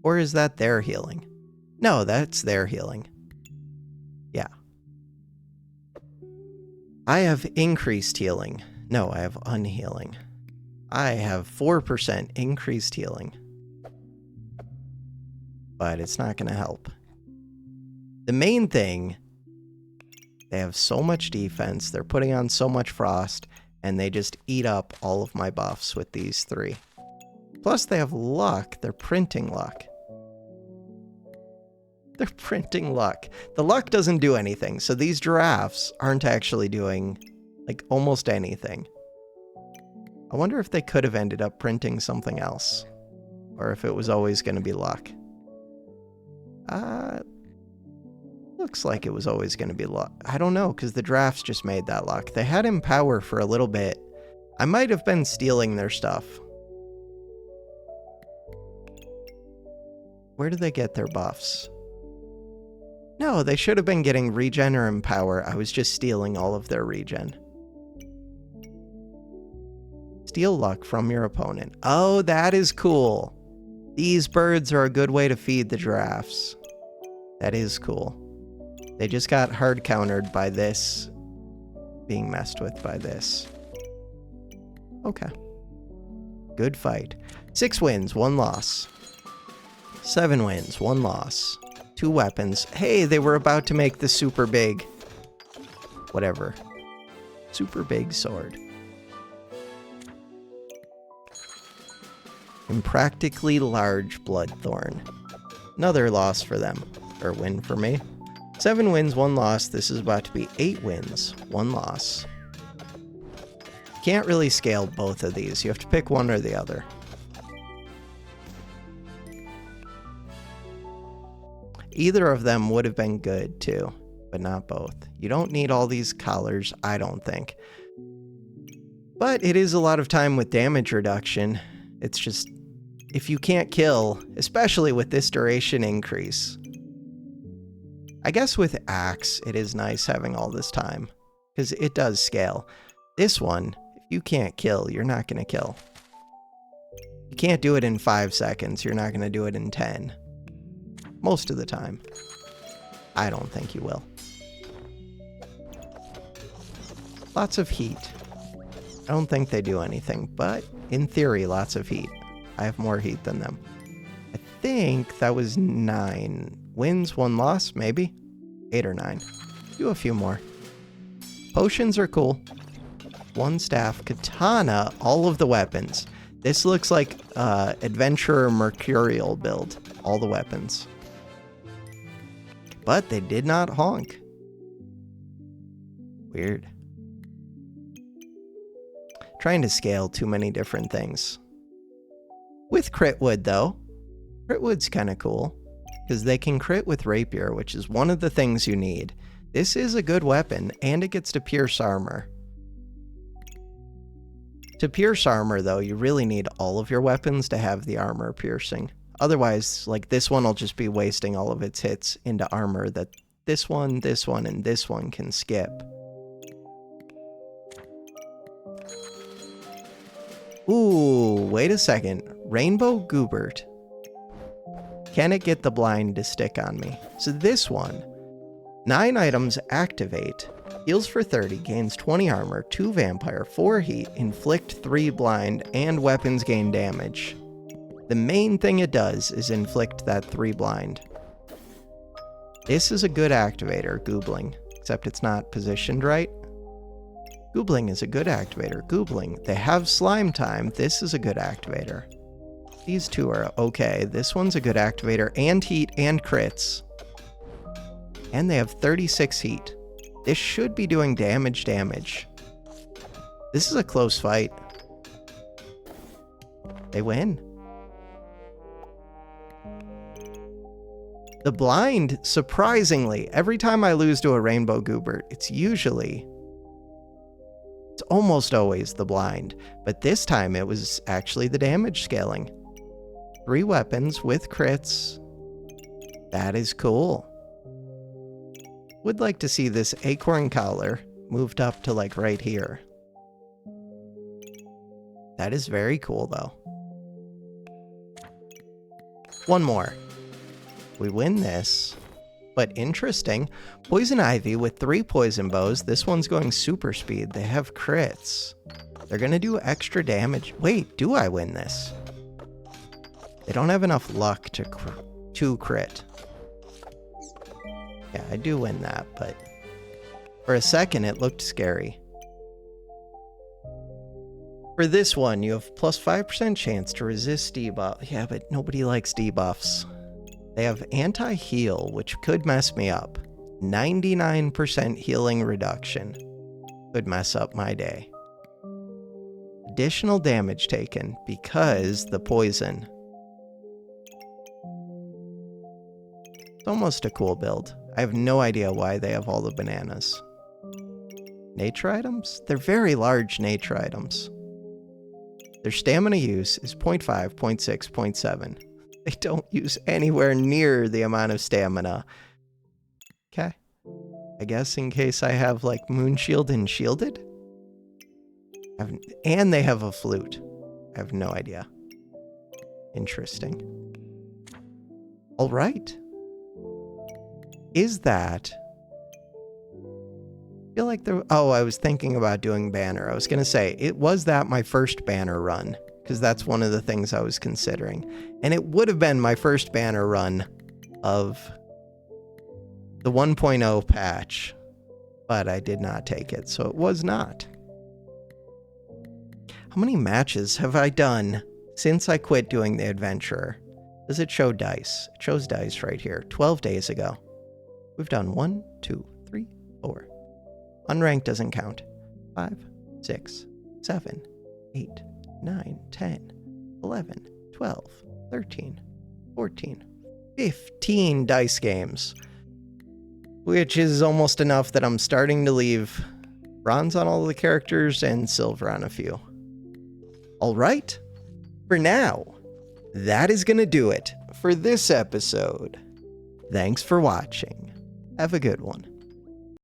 Or is that their healing? No, that's their healing. Yeah. I have increased healing. No, I have unhealing. I have 4% increased healing. But it's not going to help. The main thing, they have so much defense, they're putting on so much frost, and they just eat up all of my buffs with these 3. Plus they have luck, they're printing luck. They're printing luck. The luck doesn't do anything, so these giraffes aren't actually doing, like, almost anything. I wonder if they could have ended up printing something else. Or if it was always going to be luck. Looks like it was always going to be luck. I don't know, because the giraffes just made that luck. They had Empower for a little bit. I might have been stealing their stuff. Where do they get their buffs? No, they should have been getting regen or empower. I was just stealing all of their regen. Steal luck from your opponent. Oh, that is cool. These birds are a good way to feed the giraffes. That is cool. They just got hard countered by this being messed with by this. Okay. Good fight. 6 wins, 1 loss. 7 wins, 1 loss. 2 weapons. Hey, they were about to make the super big. Whatever. Super big sword. Impractically large Bloodthorn. Another loss for them. Or win for me. 7 wins, 1 loss. This is about to be 8 wins, 1 loss. Can't really scale both of these. You have to pick one or the other. Either of them would have been good too, but not both. You don't need all these collars, I don't think. But it is a lot of time with damage reduction. It's just, if you can't kill, especially with this duration increase. I guess with Axe, it is nice having all this time, because it does scale. This one, if you can't kill, you're not going to kill. You can't do it in 5 seconds, you're not going to do it in 10. Most of the time. I don't think you will. Lots of heat. I don't think they do anything, but in theory, lots of heat. I have more heat than them. I think that was 9 wins, 1 loss, maybe? 8 or 9. Do a few more. Potions are cool. 1 staff, katana, all of the weapons. This looks like Adventurer Mercurial build. All the weapons. But they did not honk. Weird. Trying to scale too many different things. With Critwood, though. Critwood's kind of cool. Because they can crit with Rapier, which is one of the things you need. This is a good weapon, and it gets to pierce armor. To pierce armor, though, you really need all of your weapons to have the armor piercing. Otherwise, like, this one will just be wasting all of its hits into armor that this one, and this one can skip. Ooh, wait a second. Rainbow Goobert. Can it get the blind to stick on me? So this one, 9 items activate. Heals for 30, gains 20 armor, 2 vampire, 4 heat, inflict 3 blind, and weapons gain damage. The main thing it does is inflict that 3 blind. This is a good activator, Goobling, except it's not positioned right. Goobling is a good activator. Goobling, they have slime time. This is a good activator. These two are okay. This one's a good activator, and heat and crits. And they have 36 heat. This should be doing damage. This is a close fight. They win. The blind, surprisingly, every time I lose to a Rainbow Goobert, it's almost always the blind. But this time it was actually the damage scaling. 3 weapons with crits. That is cool. Would like to see this acorn collar moved up to like right here. That is very cool though. One more. We win this, but interesting. Poison Ivy with 3 poison bows. This one's going super speed. They have crits. They're gonna do extra damage. Wait, do I win this? They don't have enough luck to crit. Yeah, I do win that, but for a second it looked scary. For this one, you have plus 5% chance to resist debuff. Yeah, but nobody likes debuffs. They have anti-heal, which could mess me up. 99% healing reduction. Could mess up my day. Additional damage taken because the poison. It's almost a cool build. I have no idea why they have all the bananas. Nature items? They're very large nature items. Their stamina use is 0.5, 0.6, 0.7. They don't use anywhere near the amount of stamina. Okay. I guess in case I have like Moon Shield and Shielded? And they have a flute. I have no idea. Interesting. All right. Is that... I feel like there... Oh, I was thinking about doing banner. I was going to say, was that my first banner run? Because that's one of the things I was considering. And it would have been my first banner run of the 1.0 patch. But I did not take it, so it was not. How many matches have I done since I quit doing the adventurer? Does it show dice? It shows dice right here. 12 days ago. We've done 1, 2, 3, 4. Unranked doesn't count. 5, 6, 7, 8, 9, 10, 11, 12, 13, 14, 15 dice games. Which is almost enough that I'm starting to leave bronze on all the characters and silver on a few. Alright, for now, that is going to do it for this episode. Thanks for watching. Have a good one.